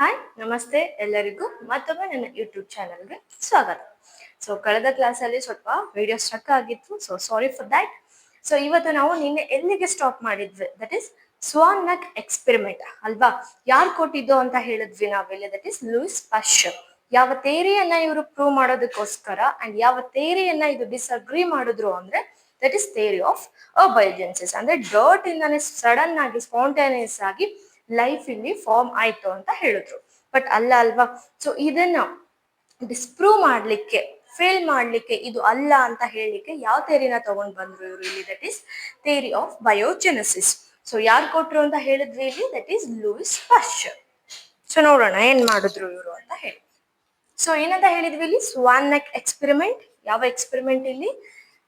Hi ನಮಸ್ತೆ ಎಲ್ಲರಿಗೂ ಮತ್ತೊಮ್ಮೆ ನನ್ನ ಯೂಟ್ಯೂಬ್ ಚಾನಲ್ಗೆ ಸ್ವಾಗತ. ಕಳೆದ ಕ್ಲಾಸಲ್ಲಿ ಸ್ವಲ್ಪ ವಿಡಿಯೋ ಸ್ಟ್ರಕ್ ಆಗಿತ್ತು, ಸಾರಿ ಫಾರ್ ದ್ಯಾಟ್. ಇವತ್ತು ನಾವು ನಿನ್ನೆ ಎಲ್ಲಿಗೆ ಸ್ಟಾಪ್ ಮಾಡಿದ್ವಿ, ದಟ್ ಈಸ್ ಸ್ವಾನ್ ನೆಕ್ ಎಕ್ಸ್ಪೆರಿಮೆಂಟ್ ಅಲ್ವಾ. ಯಾರು ಕೊಟ್ಟಿದ್ದು ಅಂತ ಹೇಳಿದ್ವಿ ನಾವೆಲ್ಲ, ದಟ್ ಈಸ್ ಲೂಯಿಸ್ ಪಾಶ್ಚರ್. ಯಾವ ಥೇರಿಯನ್ನ ಇವರು ಪ್ರೂವ್ ಮಾಡೋದಕ್ಕೋಸ್ಕರ ಅಂಡ್ ಯಾವ ಥೇರಿಯನ್ನ ಇದು ಡಿಸ್ಅಗ್ರಿ ಮಾಡಿದ್ರು ಅಂದ್ರೆ ದಟ್ ಈಸ್ ಥೇರಿ ಆಫ್ ಅಬಯೋಜೆನ್ಸಿಸ್. ಅಂದ್ರೆ ಡರ್ಟ್ ಇಂದಾನೆ ಸಡನ್ ಆಗಿ ಸ್ಪಾಂಟೇನಿಯಸ್ ಆಗಿ ಲೈಫ್ ಇಲ್ಲಿ ಫಾರ್ಮ್ ಆಯ್ತು ಅಂತ ಹೇಳಿದ್ರು. ಬಟ್ ಅಲ್ಲ ಅಲ್ವಾ. ಇದನ್ನ ಡಿಸ್ಪ್ರೂವ್ ಮಾಡ್ಲಿಕ್ಕೆ, ಫೇಲ್ ಮಾಡ್ಲಿಕ್ಕೆ, ಇದು ಅಲ್ಲ ಅಂತ ಹೇಳಲಿಕ್ಕೆ ಯಾವ ಥೇರಿನ ತಗೊಂಡ್ ಬಂದ್ರು ಇವರು ಇಲ್ಲಿ, ದಟ್ ಈಸ್ ಥೇರಿ ಆಫ್ ಬಯೋಜೆನೆಸಿಸ್. ಯಾರು ಕೊಟ್ರು ಅಂತ ಹೇಳಿದ್ವಿ ಇಲ್ಲಿ, ದಟ್ ಈಸ್ ಲೂಯಿಸ್ ಪಾಶ್ಚರ್. ನೋಡೋಣ ಏನ್ ಮಾಡಿದ್ರು ಇವರು ಅಂತ ಹೇಳಿ. ಏನಂತ ಹೇಳಿದ್ವಿ ಇಲ್ಲಿ, ಸ್ವಾನ್ ನೆಕ್ ಎಕ್ಸ್ಪೆರಿಮೆಂಟ್. ಯಾವ ಎಕ್ಸ್ಪೆರಿಮೆಂಟ್ ಇಲ್ಲಿ?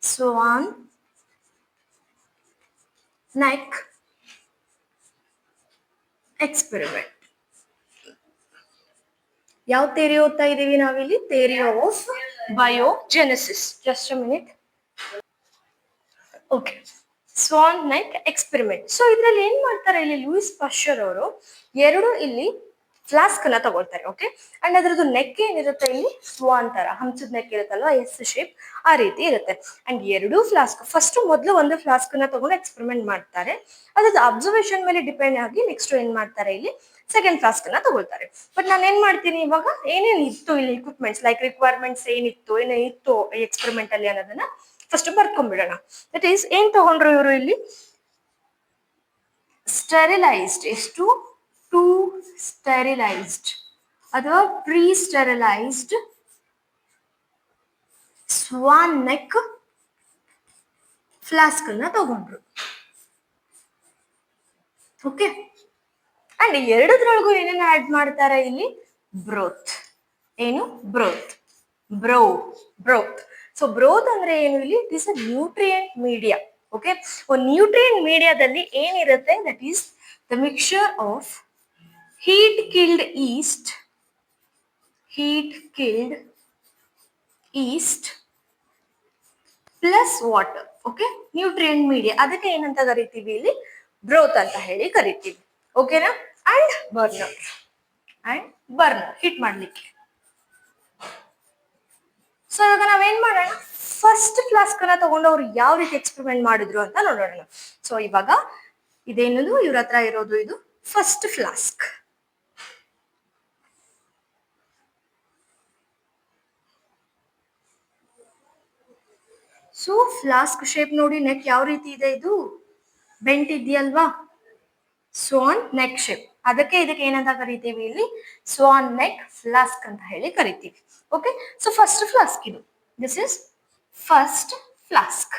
Swan neck experiment. ಯಾವ ಥೇರಿ ಓದ್ತಾ ಇದೀವಿ ನಾವಿಲ್ಲಿ? Theory of biogenesis. Just a minute. Okay, swan neck experiment. ಇದ್ರಲ್ಲಿ ಏನ್ ಮಾಡ್ತಾರೆ ಇಲ್ಲಿ ಲೂಯಿಸ್ ಪಾಶ್ಚರ್ ಅವರು, ಎರಡು ಇಲ್ಲಿ ಫ್ಲಾಸ್ಕ್ ಅನ್ನ ತಗೊಳ್ತಾರೆ. ಓಕೆ, ಅಂಡ್ ಅದ್ರದ್ದು ನೆಕ್ ಏನಿರುತ್ತೆ ಇಲ್ಲಿ ಸ್ವಾನ್ ತರ ಹಂಸದ ನೆಕ್ ಇರುತ್ತಲ್ವಾ, ಎಸ್ ಶೇಪ್, ಆ ರೀತಿ ಇರುತ್ತೆ. ಅಂಡ್ ಎರಡೂ ಫ್ಲಾಸ್ಕ್, ಫಸ್ಟ್ ಮೊದಲು ಒಂದು ಫ್ಲಾಸ್ಕ್ ನ ತಗೊಂಡು ಎಕ್ಸ್ಪೆರಿಮೆಂಟ್ ಮಾಡ್ತಾರೆ. ಅದ್ರದ್ದು ಅಬ್ಸರ್ವೇಷನ್ ಮೇಲೆ ಡಿಪೆಂಡ್ ಆಗಿ ನೆಕ್ಸ್ಟ್ ಏನ್ ಮಾಡ್ತಾರೆ ಇಲ್ಲಿ ಸೆಕೆಂಡ್ ಫ್ಲಾಸ್ಕ್ ನ ತಗೊಳ್ತಾರೆ. ಬಟ್ ನಾನು ಏನ್ ಮಾಡ್ತೀನಿ ಇವಾಗ, ಏನೇನ್ ಇತ್ತು ಇಲ್ಲಿ ಇಕ್ವಿಪ್ಮೆಂಟ್ಸ್, ಲೈಕ್ ರಿಕ್ವೈರ್ಮೆಂಟ್ಸ್ ಏನಿತ್ತು ಈ ಎಕ್ಸ್ಪೆರಿಮೆಂಟ್ ಅಲ್ಲಿ ಅನ್ನೋದನ್ನ ಫಸ್ಟ್ ಬರ್ಕೊಂಡ್ಬಿಡೋಣ. ದಟ್ ಈಸ್ ಏನ್ ತಗೊಂಡ್ರು ಇವರು ಇಲ್ಲಿ? ಸ್ಟೆರಿಲೈಸ್ಡ್, ಎಷ್ಟು? 2 ಸ್ಟೆರಿಲೈಸ್ಡ್ ಅಥವಾ ಪ್ರೀ ಸ್ಟೆರಿಲೈಸ್ಡ್ ಸ್ವಾನ್ ನೆಕ್ ಫ್ಲಾಸ್ಕ್ ಅನ್ನ ತಗೊಂಡ್ರು. ಓಕೆ, ಅಂಡ್ ಎರಡದ್ರೊಳಗೂ ಏನೇನು ಆಡ್ ಮಾಡ್ತಾರೆ ಇಲ್ಲಿ? ಬ್ರೋತ್. ಏನು? ಬ್ರೋತ್. ಬ್ರೋತ್. ಬ್ರೋತ್ ಅಂದ್ರೆ ಏನು ಇಲ್ಲಿ? It is a nutrient media. Okay, nutrient ಮೀಡಿಯಾದಲ್ಲಿ ಏನಿರುತ್ತೆ? That is the mixture of heat killed yeast plus water. Okay, nutrient media, ಅದಕ್ಕೆ ಏನಂತ ಕರಿತೀವಿ ಇಲ್ಲಿ? ಬ್ರೋತ್ ಅಂತ ಹೇಳಿ ಕರಿತೀವಿ. ಓಕೆನಾ? ಅಂಡ್ ಬರ್ನರ್ ಹೀಟ್ ಮಾಡ್ಲಿಕ್ಕೆ. ಇವಾಗ ನಾವೇನ್ ಮಾಡೋಣ, ಫಸ್ಟ್ ಫ್ಲಾಸ್ಕ್ ಅನ್ನ ತಗೊಂಡು ಅವ್ರು ಯಾವ ರೀತಿ ಎಕ್ಸ್ಪೆರಿಮೆಂಟ್ ಮಾಡಿದ್ರು ಅಂತ ನೋಡೋಣ. ಇವಾಗ ಇದೇನದು ಇವ್ರ ಹತ್ರ ಇರೋದು, ಇದು ಫಸ್ಟ್ ಫ್ಲಾಸ್ಕ್. ಫ್ಲಾಸ್ಕ್ ಶೇಪ್ ನೋಡಿ, ನೆಕ್ ಯಾವ ರೀತಿ ಇದೆ, ಇದು ಬೆಂಟ್ ಇದೆಯಲ್ವಾ, ಸ್ವಾನ್ ನೆಕ್ ಶೇಪ್. ಅದಕ್ಕೆ ಇದಕ್ಕೆ ಏನಂತ ಕರಿತೀವಿ ಇಲ್ಲಿ? ಸ್ವಾನ್ ನೆಕ್ ಫ್ಲಾಸ್ಕ್ ಅಂತ ಹೇಳಿ ಕರಿತೀವಿ. ಓಕೆ, ಫಸ್ಟ್ ಫ್ಲಾಸ್ಕ್ ಇದು. This is first flask.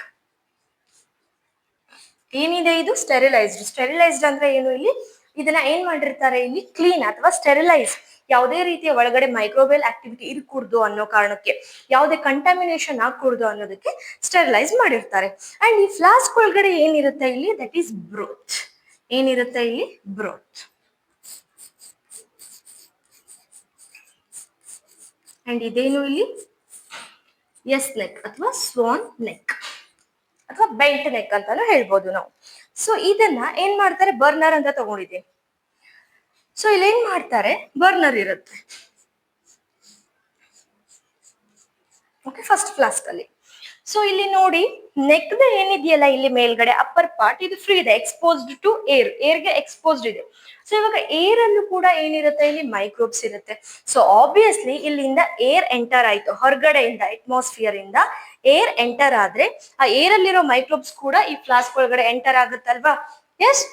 ಏನಿದೆ ಇದು? ಸ್ಟೆರಿಲೈಸ್ಡ್. ಸ್ಟೆರಿಲೈಸ್ಡ್ ಅಂದ್ರೆ ಏನು ಇಲ್ಲಿ? ಇದನ್ನ ಏನ್ ಮಾಡಿರ್ತಾರೆ ಇಲ್ಲಿ? ಕ್ಲೀನ್ ಅಥವಾ ಸ್ಟೆರಿಲೈಸ್, ಯಾವುದೇ ರೀತಿಯ ಒಳಗಡೆ ಮೈಕ್ರೋವೇಲ್ ಆಕ್ಟಿವಿಟಿ ಇರ್ಕೂಡ್ದು ಅನ್ನೋ ಕಾರಣಕ್ಕೆ, ಯಾವುದೇ ಕಂಟಾಮಿನೇಷನ್ ಆಗ್ಕೂಡ್ದು ಅನ್ನೋದಕ್ಕೆ ಸ್ಟೆರಿಲೈಸ್ ಮಾಡಿರ್ತಾರೆ. ಅಂಡ್ ಈ ಫ್ಲಾಸ್ಕ್ ಒಳಗಡೆ ಏನಿರುತ್ತೆ ಇಲ್ಲಿ? That is broth. ಏನಿರುತ್ತೆ ಇಲ್ಲಿ? ಬ್ರೋತ್. ಅಂಡ್ ಇದೇನು ಇಲ್ಲಿ? ಎಸ್ ನೆಕ್ ಅಥವಾ ಸ್ವಾನ್ ನೆಕ್ ಅಥವಾ ಬೆಂಟ್ ನೆಕ್ ಅಂತಾನು ಹೇಳ್ಬೋದು ನಾವು. ಇದನ್ನ ಏನ್ ಮಾಡ್ತಾರೆ? ಬರ್ನರ್ ಅಂತ ತಗೊಂಡಿದ್ದೀನಿ. ಇಲ್ಲಿ ಏನ್ ಮಾಡ್ತಾರೆ? ಬರ್ನರ್ ಇರುತ್ತೆ. ಓಕೆ, ಫಸ್ಟ್ ಫ್ಲಾಸ್ಕ್ ಅಲ್ಲಿ. ಇಲ್ಲಿ ನೋಡಿ, ನೆಕ್ ಏನಿದೆಯಲ್ಲ ಇಲ್ಲಿ ಮೇಲ್ಗಡೆ ಅಪ್ಪರ್ ಪಾರ್ಟ್, ಇದು ಫ್ರೀ ಇದೆ, ಎಕ್ಸ್ಪೋಸ್ಡ್ ಟು ಏರ್ಗೆ ಎಕ್ಸ್ಪೋಸ್ಡ್ ಇದೆ. ಇವಾಗ ಏರ್ ಅಲ್ಲೂ ಕೂಡ ಏನಿರುತ್ತೆ ಇಲ್ಲಿ? ಮೈಕ್ರೋಬ್ಸ್ ಇರುತ್ತೆ. ಆಬ್ವಿಯಸ್ಲಿ ಇಲ್ಲಿಂದ ಏರ್ ಎಂಟರ್ ಆಯ್ತು, ಹೊರಗಡೆಯಿಂದ ಅಟ್ಮಾಸ್ಫಿಯರ್ ಇಂದ ಏರ್ ಎಂಟರ್ ಆದ್ರೆ ಆ ಏರ್ ಅಲ್ಲಿರೋ ಮೈಕ್ರೋಬ್ಸ್ ಕೂಡ ಈ ಫ್ಲಾಸ್ಕ್ ಒಳಗಡೆ ಎಂಟರ್ ಆಗುತ್ತಲ್ವಾ? ಎಸ್,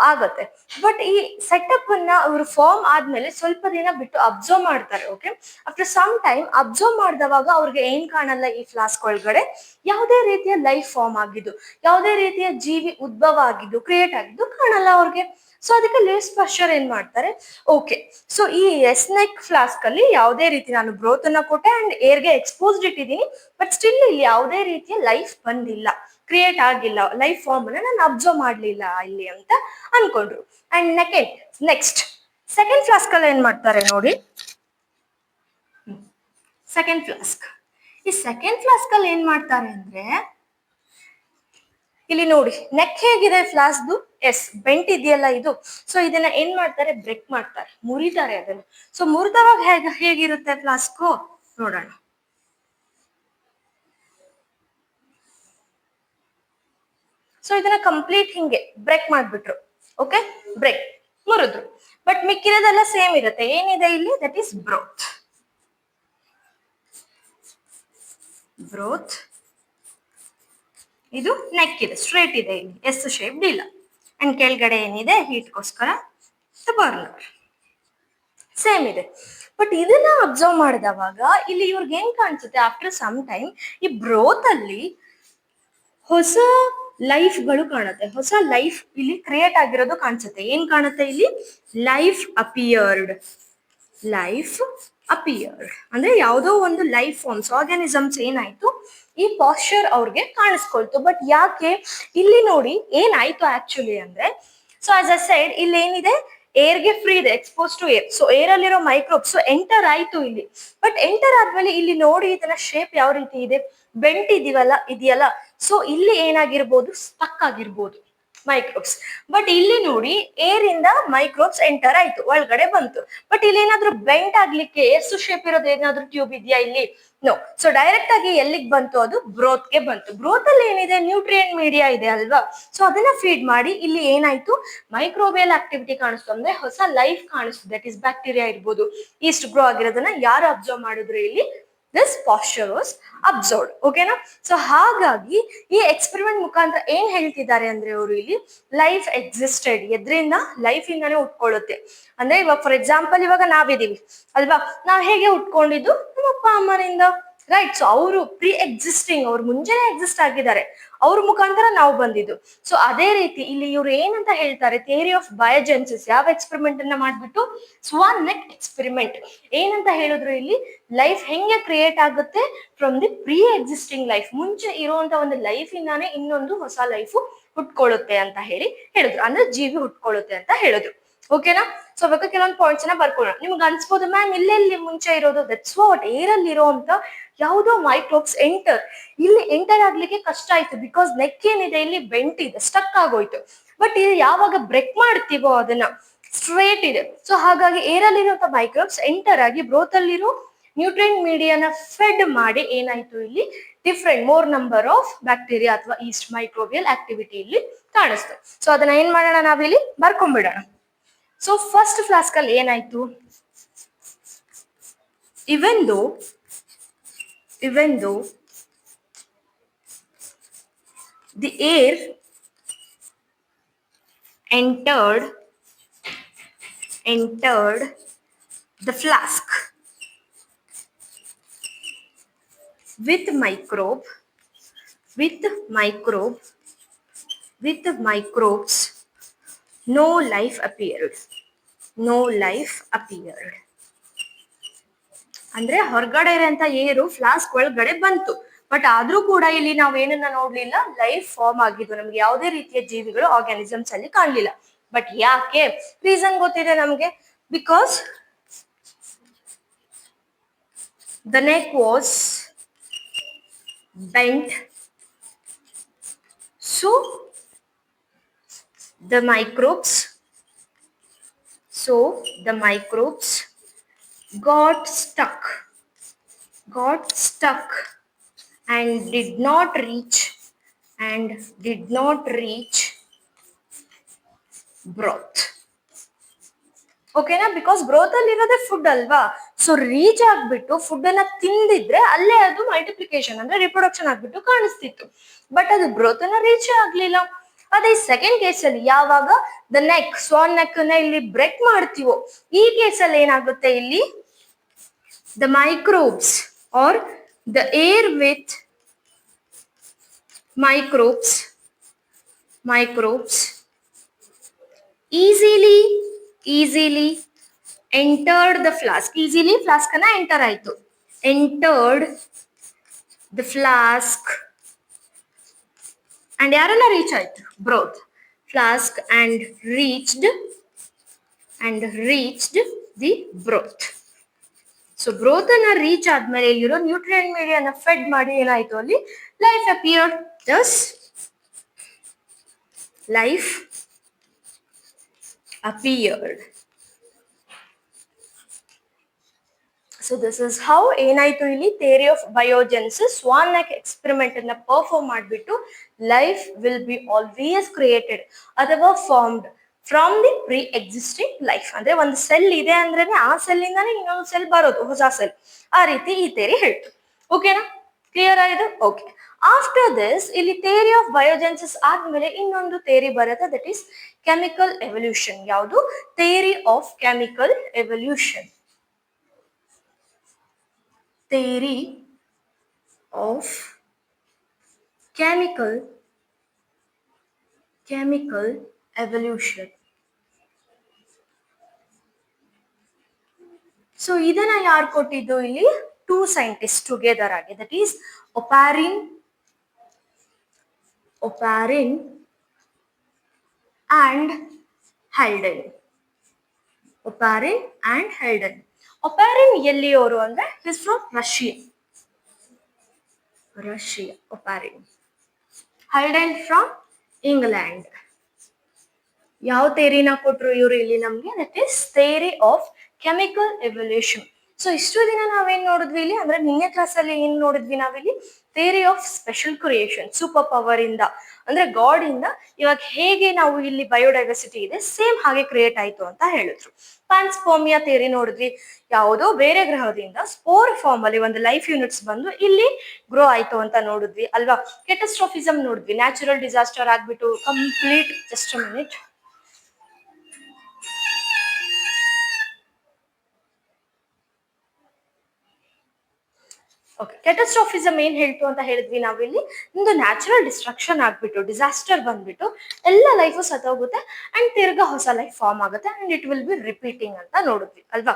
ಆಗತ್ತೆ. ಬಟ್ ಈ ಸೆಟಪ್ ಅನ್ನ ಅವರು ಫಾರ್ಮ್ ಆದ್ಮೇಲೆ ಸ್ವಲ್ಪ ದಿನ ಬಿಟ್ಟು ಅಬ್ಸರ್ವ್ ಮಾಡ್ತಾರೆ. Okay, after some time observe ಮಾಡಿದವಾಗ ಅವ್ರಿಗೆ ಏನ್ ಕಾಣಲ್ಲ, ಈ ಫ್ಲಾಸ್ಕ್ ಒಳಗಡೆ ಯಾವುದೇ ರೀತಿಯ ಲೈಫ್ ಫಾರ್ಮ್ ಆಗಿದ್ದು, ಯಾವುದೇ ರೀತಿಯ ಜೀವಿ ಉದ್ಭವ ಆಗಿದ್ದು, ಕ್ರಿಯೇಟ್ ಆಗಿದ್ದು ಕಾಣಲ್ಲ ಅವ್ರಿಗೆ. ಅದಕ್ಕೆ ಲೂಯಿಸ್ ಪಾಶ್ಚರ್ ಏನ್ ಮಾಡ್ತಾರೆ? ಓಕೆ, ಈ ಎಸ್ ನೆಕ್ ಫ್ಲಾಸ್ಕ್ ಅಲ್ಲಿ ಯಾವುದೇ ರೀತಿ ನಾನು ಬ್ರೋತ್ ಅನ್ನ ಕೊಟ್ಟೆ ಅಂಡ್ ಏರ್ಗೆ ಎಕ್ಸ್ಪೋಸ್ಡ್ ಇಟ್ಟಿದ್ದೀನಿ, ಬಟ್ ಸ್ಟಿಲ್ ಇಲ್ಲಿ ಯಾವುದೇ ರೀತಿಯ ಲೈಫ್ ಬಂದಿಲ್ಲ, ಕ್ರಿಯೇಟ್ ಆಗಿಲ್ಲ, ಲೈಫ್ ಫಾರ್ಮ್ ಅನ್ನ ನಾನು ಅಬ್ಸರ್ವ್ ಮಾಡ್ಲಿಲ್ಲ ಇಲ್ಲಿ ಅಂತ ಅನ್ಕೊಂಡ್ರು. ಅಂಡ್ ನೆಕ್ಸ್ಟ್ ಸೆಕೆಂಡ್ ಫ್ಲಾಸ್ಕ್ ಅಲ್ಲಿ ಏನ್ ಮಾಡ್ತಾರೆ ನೋಡಿ. ಸೆಕೆಂಡ್ ಫ್ಲಾಸ್ಕ್, ಈ ಸೆಕೆಂಡ್ ಫ್ಲಾಸ್ಕ್ ಅಲ್ಲಿ ಏನ್ ಮಾಡ್ತಾರೆ ಅಂದ್ರೆ, ಇಲ್ಲಿ ನೋಡಿ ನೆಕ್ ಹೇಗಿದೆ ಫ್ಲಾಸ್ಕ್ದು? ಎಸ್ ಬೆಂಟ್ ಇದೆಯಲ್ಲ ಇದು, ಸೊ ಇದನ್ನ ಏನ್ ಮಾಡ್ತಾರೆ, ಬ್ರೇಕ್ ಮಾಡ್ತಾರೆ, ಮುರಿತಾರೆ ಅದನ್ನ. ಸೊ ಮುರಿದವಾಗ ಹೇಗಿರುತ್ತೆ ಫ್ಲಾಸ್ಕು ನೋಡೋಣ. ಸೊ ಇದನ್ನ ಕಂಪ್ಲೀಟ್ ಹಿಂಗೆ ಬ್ರೇಕ್ ಮಾಡ್ಬಿಟ್ರು. ಓಕೆ, ಬ್ರೇಕ್ ಮುರಿದ್ರು. ಬಟ್ ಮಿಕ್ಕಿರೋದೆಲ್ಲ ಸೇಮ್ ಇರುತ್ತೆ. ಏನಿದೆ ಇಲ್ಲಿ, ದಟ್ ಈಸ್ ಬ್ರೋತ್. ಬ್ರೋತ್. ಇದು ನೆಕ್ ಇದೆ, ಸ್ಟ್ರೇಟ್ ಇದೆ, ಇಲ್ಲಿ ಎಸ್ ಶೇಪ್ಡ್ ಇಲ್ಲ. ಅಂಡ್ ಕೆಳಗಡೆ ಏನಿದೆ, ಹೀಟ್ಗೋಸ್ಕರ ಬರ್ನರ್ ಸೇಮ್ ಇದೆ. ಬಟ್ ಇದನ್ನ ಅಬ್ಸರ್ವ್ ಮಾಡಿದವಾಗ ಇಲ್ಲಿ ಇವ್ರಿಗೆ ಏನ್ ಕಾಣಿಸುತ್ತೆ, ಆಫ್ಟರ್ ಸಮ್ ಟೈಮ್ ಈ ಬ್ರೋತ್ ಅಲ್ಲಿ ಹೊಸ ಲೈಫ್ಗಳು ಕಾಣುತ್ತೆ. ಹೊಸ ಲೈಫ್ ಇಲ್ಲಿ ಕ್ರಿಯೇಟ್ ಆಗಿರೋದು ಕಾಣಿಸುತ್ತೆ. ಏನ್ ಕಾಣುತ್ತೆ ಇಲ್ಲಿ, ಲೈಫ್ ಅಪಿಯರ್ಡ್. ಲೈಫ್ ಅಪಿಯರ್ಡ್ ಅಂದ್ರೆ ಯಾವುದೋ ಒಂದು ಲೈಫ್ ಫಾರ್ಮ್ಸ್, ಆರ್ಗಾನಿಸಮ್ಸ್ ಏನಾಯ್ತು, ಈ ಪಾಶ್ಚರ್ ಅವ್ರಿಗೆ ಕಾಣಿಸ್ಕೊಳ್ತು. ಬಟ್ ಯಾಕೆ ಇಲ್ಲಿ ನೋಡಿ ಏನಾಯ್ತು ಆಕ್ಚುಲಿ ಅಂದ್ರೆ, ಸೊ ಆಸ್ ಅ ಸೈಡ್ ಇಲ್ಲಿ ಏನಿದೆ, ಏರ್ಗೆ ಫ್ರೀ ಇದೆ, expose to air. So air ಅಲ್ಲಿರೋ ಮೈಕ್ರೋಬ್ಸ್ ಎಂಟರ್ ಆಯ್ತು ಇಲ್ಲಿ. ಬಟ್ ಎಂಟರ್ ಆದ್ಮೇಲೆ ಇಲ್ಲಿ ನೋಡಿ ಇದನ್ನ ಶೇಪ್ ಯಾವ ರೀತಿ ಇದೆ, ಬೆಂಟ್ ಇದೆಯಲ್ಲ. ಸೊ ಇಲ್ಲಿ ಏನಾಗಿರ್ಬೋದು, ಸ್ಟಕ್ ಆಗಿರ್ಬೋದು ಮೈಕ್ರೋಬ್ಸ್. ಬಟ್ ಇಲ್ಲಿ ನೋಡಿ ಏರ್ ಇಂದ ಮೈಕ್ರೋಬ್ಸ್ ಎಂಟರ್ ಆಯ್ತು, ಒಳಗಡೆ ಬಂತು. ಬಟ್ ಇಲ್ಲಿ ಏನಾದ್ರು ಬೆಂಟ್ ಆಗ್ಲಿಕ್ಕೆ ಎಷ್ಟು ಶೇಪ್ ಇರೋದು, ಏನಾದ್ರು ಟ್ಯೂಬ್ ಇದೆಯಾ ಇಲ್ಲಿ, ನೋ. ಸೊ ಡೈರೆಕ್ಟ್ ಆಗಿ ಎಲ್ಲಿಗೆ ಬಂತು, ಅದು ಬ್ರೋತ್ ಗೆ ಬಂತು. ಬ್ರೋತ್ ಅಲ್ಲಿ ಏನಿದೆ, ನ್ಯೂಟ್ರಿಯೆಂಟ್ ಮೀಡಿಯಾ ಇದೆ ಅಲ್ವಾ. ಸೊ ಅದನ್ನ ಫೀಡ್ ಮಾಡಿ ಇಲ್ಲಿ ಏನಾಯ್ತು, ಮೈಕ್ರೋಬಿಯಲ್ ಆಕ್ಟಿವಿಟಿ ಕಾಣಿಸ್ತು, ಅಂದ್ರೆ ಹೊಸ ಲೈಫ್ ಕಾಣಿಸ್ತು. ದಟ್ ಈಸ್ ಬ್ಯಾಕ್ಟೀರಿಯಾ ಇರ್ಬೋದು. ಈಸ್ಟ್ ಗ್ರೋ ಆಗಿರೋದನ್ನ ಯಾರು ಅಬ್ಸರ್ವ್ ಮಾಡಿದ್ರು, ಇಲ್ಲಿ ದಿಸ್ ಪಾಶ್ಚರ್ ವಾಸ್ ಅಬ್ಸರ್ವ್ಡ್. ಓಕೆನಾ. ಸೊ ಹಾಗಾಗಿ ಈ ಎಕ್ಸ್ಪೆರಿಮೆಂಟ್ ಮುಖಾಂತರ ಏನ್ ಹೇಳ್ತಿದ್ದಾರೆ ಅಂದ್ರೆ, ಅವರು ಇಲ್ಲಿ ಲೈಫ್ ಎಕ್ಸಿಸ್ಟೆಡ್, ಎದ್ರಿಂದ ಲೈಫ್ ಇಂದಾನೆ ಉಟ್ಕೊಳ್ಳುತ್ತೆ. ಅಂದ್ರೆ ಇವಾಗ ಫಾರ್ ಎಕ್ಸಾಂಪಲ್ ಇವಾಗ ನಾವಿದೀವಿ ಅಲ್ವಾ, ನಾವ್ ಹೇಗೆ ಉಟ್ಕೊಂಡಿದ್ದು, ನಮ್ಮ ಅಪ್ಪ ಅಮ್ಮನಿಂದ, ರೈಟ್. ಸೊ ಅವರು ಪ್ರೀ ಎಕ್ಸಿಸ್ಟಿಂಗ್, ಅವ್ರು ಮುಂಚೆನೆ ಎಕ್ಸಿಸ್ಟ್ ಆಗಿದ್ದಾರೆ, ಅವ್ರ ಮುಖಾಂತರ ನಾವು ಬಂದಿದ್ದು. ಸೊ ಅದೇ ರೀತಿ ಇಲ್ಲಿ ಇವ್ರು ಏನಂತ ಹೇಳ್ತಾರೆ, ಥಿಯರಿ ಆಫ್ ಬಯೋಜೆನ್ಸಿಸ್. ಯಾವ ಎಕ್ಸ್ಪೆರಿಮೆಂಟ್ ಅನ್ನ ಮಾಡ್ಬಿಟ್ಟು, ಸ್ವಾನ್ ನೆಕ್ ಎಕ್ಸ್ಪೆರಿಮೆಂಟ್. ಏನಂತ ಹೇಳಿದ್ರು ಇಲ್ಲಿ, ಲೈಫ್ ಹೆಂಗೆ ಕ್ರಿಯೇಟ್ ಆಗುತ್ತೆ from the pre existing life, ಮುಂಚೆ ಇರುವಂತ ಒಂದು ಲೈಫ್ ಇಂದಾನೆ ಇನ್ನೊಂದು ಹೊಸ ಲೈಫ್ ಹುಟ್ಕೊಳ್ಳುತ್ತೆ ಅಂತ ಹೇಳಿದ್ರು. ಅಂದ್ರೆ ಜೀವಿ ಹುಟ್ಕೊಳ್ಳುತ್ತೆ ಅಂತ ಹೇಳಿದ್ರು. ಓಕೆನಾ. ಸೊ ಅವಾಗ ಕೆಲವೊಂದು ಪಾಯಿಂಟ್ಸ್ ನ ಬರ್ಕೊಳ್ಳೋಣ. ನಿಮ್ಗೆ ಅನ್ಸ್ಬೋದು, ಮ್ಯಾಮ್ ಇಲ್ಲೆಲ್ಲಿ ಮುಂಚೆ ಇರೋದು, ದಟ್ಸ್ ವಾಟ್, ಏರಲ್ಲಿ ಇರೋ ಅಂತ ಯಾವುದೋ ಮೈಕ್ರೋಬ್ಸ್ ಇಲ್ಲಿ ಎಂಟರ್ ಆಗ್ಲಿಕ್ಕೆ ಕಷ್ಟ ಆಯ್ತು. ಬಿಕಾಸ್ ನೆಕ್ ಏನಿದೆ ಇಲ್ಲಿ ಬೆಂಟ್ ಇದೆ, ಸ್ಟಕ್ ಆಗೋಯ್ತು. ಬಟ್ ಇದು ಯಾವಾಗ ಬ್ರೇಕ್ ಮಾಡ್ತೀವೋ ಅದನ್ನ ಸ್ಟ್ರೇಟ್ ಇದೆ. ಸೊ ಹಾಗಾಗಿ ಏರಲ್ಲಿರುವಂತ ಮೈಕ್ರೋಬ್ಸ್ ಎಂಟರ್ ಆಗಿ ಬ್ರೋತ್ ಅಲ್ಲಿರೋ ನ್ಯೂಟ್ರಿಯೆಂಟ್ ಮೀಡಿಯಾನ ಫೆಡ್ ಮಾಡಿ ಏನಾಯ್ತು, ಇಲ್ಲಿ different more number of bacteria ಅಥವಾ ಈಸ್ಟ್ ಮೈಕ್ರೋಬಿಯಲ್ ಆಕ್ಟಿವಿಟಿ ಇಲ್ಲಿ ಕಾಣಿಸ್ತು. ಸೊ ಅದನ್ನ ಏನ್ ಮಾಡೋಣ, ನಾವಿಲ್ಲಿ ಬರ್ಕೊಂಡ್ಬಿಡೋಣ. ಸೊ ಫಸ್ಟ್ ಫ್ಲಾಸ್ಕ್ ಅಲ್ಲಿ ಏನಾಯ್ತು, even though the air entered the flask with microbes, no life appeared. ಅಂದ್ರೆ ಹೊರಗಡೆ ಇರೋಂತ ಏರು ಫ್ಲಾಸ್ಕ್ ಒಳಗಡೆ ಬಂತು. ಬಟ್ ಆದ್ರೂ ಕೂಡ ಇಲ್ಲಿ ನಾವ್ ಏನನ್ನ ನೋಡ್ಲಿಲ್ಲ, ಲೈಫ್ ಫಾರ್ಮ್ ಆಗಿದ್ದು. ನಮ್ಗೆ ಯಾವುದೇ ರೀತಿಯ ಜೀವಿಗಳು, ಆರ್ಗ್ಯಾನಿಸಮ್ಸ್ ಅಲ್ಲಿ ಕಾಣ್ಲಿಲ್ಲ. ಬಟ್ ಯಾಕೆ, ರೀಸನ್ ಗೊತ್ತಿದೆ ನಮ್ಗೆ. Because the neck was bent, so the microbes got stuck and did not reach broth. ಓಕೆನಾ. ಬಿಕಾಸ್ ಬ್ರೋತ್ ಅಲ್ಲಿ ಇರೋದೇ ಫುಡ್ ಅಲ್ವಾ. ಸೊ ರೀಚ್ ಆಗ್ಬಿಟ್ಟು ಫುಡ್ ಅನ್ನ ತಿಂದಿದ್ರೆ ಅಲ್ಲೇ ಅದು ಮಲ್ಟಿಪ್ಲಿಕೇಶನ್ ಅಂದ್ರೆ ರಿಪ್ರೊಡಕ್ಷನ್ ಆಗ್ಬಿಟ್ಟು ಕಾಣಿಸ್ತಿತ್ತು. ಬಟ್ ಅದು ಬ್ರೋತ್ ಅನ್ನ ರೀಚ್ ಆಗ್ಲಿಲ್ಲ. ಅದೇ ಸೆಕೆಂಡ್ ಕೇಸ್ ಅಲ್ಲಿ ಯಾವಾಗ ದ ನೆಕ್, ಸ್ವಾನ್ ನೆಕ್ ನ ಇಲ್ಲಿ ಬ್ರೇಕ್ ಮಾಡ್ತೀವೋ, ಈ ಕೇಸ್ ಅಲ್ಲಿ ಏನಾಗುತ್ತೆ, ಇಲ್ಲಿ the microbes are the air with microbes easily entered the flask. easily flask ಅನ್ನ ಎಂಟರ್ ಆಯ್ತು. entered the flask and ಯಾರನ್ನ ರೀಚ್ ಆಯ್ತು, broth. flask and reached the broth. So broth ಅನ್ನ ರೀಚ್ ಆದ್ಮೇಲೆ ಇಲ್ಲಿರೋ ನ್ಯೂಟ್ರಿಯೆಂಟ್ ಮೀಡಿಯಾನ ಫೆಡ್ ಮಾಡಿ ಏನಾಯ್ತು, ಅಲ್ಲಿ life appeared. thus life appeared. So this is how ಏನಾಯ್ತು ಇಲ್ಲಿ ಥಿಯರಿ ಆಫ್ ಬಯೋಜೆನ್ಸಿಸ್ ಸ್ವಾನ್ ಲೈಕ್ ಎಕ್ಸ್ಪೆರಿಮೆಂಟ್ ಅನ್ನ ಪರ್ಫಾರ್ಮ್ ಮಾಡಿಬಿಟ್ಟು life will be always created ಅಥವಾ formed from the pre existing life. ಅಂದ್ರೆ ಒಂದು ಸೆಲ್ ಇದೆ ಅಂದ್ರೆ ಆ ಸೆಲ್ ಇಂದಾನೆ ಇನ್ನೊಂದು ಸೆಲ್ ಬರೋದು, ಹೊಸ ಸೆಲ್. ಆ ರೀತಿ ಈ ಥಿಯರಿ ಹೇಳ್ತು. ಓಕೆನಾ, ಕ್ಲಿಯರ್ ಆಗಿದೆ? ಓಕೆ. ಆಫ್ಟರ್ ದಿಸ್ ಇಲ್ಲಿ ಥಿಯರಿ ಆಫ್ ಬಯೋಜೆನ್ಸಿಸ್ ಆದ್ಮೇಲೆ ಇನ್ನೊಂದು ಥಿಯರಿ ಬರುತ್ತೆ, ದಟ್ ಈಸ್ ಕೆಮಿಕಲ್ ಎವಲ್ಯೂಷನ್. ಯಾವುದು? Theory of chemical evolution. Theory of chemical evolution. So ಇದನ್ನ ಯಾರು ಕೊಟ್ಟಿದ್ದು ಇಲ್ಲಿ? ಟೂ ಸೈಂಟಿಸ್ಟ್ ಟುಗೆದರ್ ಆಗಿ, that is Oparin and Haldane. Oparin and Haldane. Oparin ಎಲ್ಲಿಯವರು ಅಂದ್ರೆ is from Russia Oparin. Haldane from England. ಯಾವ ಥಿಯರಿನ ಕೊಟ್ರು ಇವರು ಇಲ್ಲಿ ನಮ್ಗೆ? That is theory of chemical evolution. So ಇಷ್ಟು ದಿನ ನಾವೇನ್ ನೋಡಿದ್ವಿ ಇಲ್ಲಿ ಅಂದ್ರೆ ನಿನ್ನೆ ಕ್ಲಾಸಲ್ಲಿ ಏನ್ ನೋಡಿದ್ವಿ ನಾವಿಲ್ಲಿ? Theory of special creation, super power ಇಂದ ಅಂದ್ರೆ ಗಾಡ್ ಇಂದ ಇವಾಗ ಹೇಗೆ ನಾವು ಇಲ್ಲಿ ಬಯೋಡೈವರ್ಸಿಟಿ ಇದೆ ಸೇಮ್ ಹಾಗೆ ಕ್ರಿಯೇಟ್ ಆಯ್ತು ಅಂತ ಹೇಳಿದ್ರು. ಪಾನ್ಸ್ಪೋಮಿಯಾ ಥಿಯರಿ ನೋಡಿದ್ವಿ, ಯಾವುದೋ ಬೇರೆ ಗ್ರಹದಿಂದ ಸ್ಪೋರ್ ಫಾರ್ಮ್ ಅಲ್ಲಿ ಒಂದು ಲೈಫ್ ಯೂನಿಟ್ಸ್ ಬಂದು ಇಲ್ಲಿ ಗ್ರೋ ಆಯ್ತು ಅಂತ ನೋಡಿದ್ವಿ ಅಲ್ವಾ. ಕೆಟಸ್ಟ್ರೋಫಿಸಮ್ ನೋಡಿದ್ವಿ, ನ್ಯಾಚುರಲ್ ಡಿಸಾಸ್ಟರ್ ಆಗ್ಬಿಟ್ಟು ಕಂಪ್ಲೀಟ್. Just minute. ಓಕೆ, ಕೆಟಸ್ಟ್ರೋಫಿಸಮ್ ಏನ್ ಹೇಳ್ತು ಅಂತ ಹೇಳಿದ್ವಿ ನಾವಿಲ್ಲಿ? ಒಂದು ನ್ಯಾಚುರಲ್ ಡಿಸ್ಟ್ರಕ್ಷನ್ ಆಗ್ಬಿಟ್ಟು, ಡಿಸಾಸ್ಟರ್ ಬಂದ್ಬಿಟ್ಟು ಎಲ್ಲ ಲೈಫು ಸತ್ತೋಗುತ್ತೆ ಅಂಡ್ ತಿರ್ಗಾ ಹೊಸ ಲೈಫ್ ಫಾರ್ಮ್ ಆಗುತ್ತೆ and it will be repeating ಅಂತ ನೋಡಿದ್ವಿ ಅಲ್ವಾ.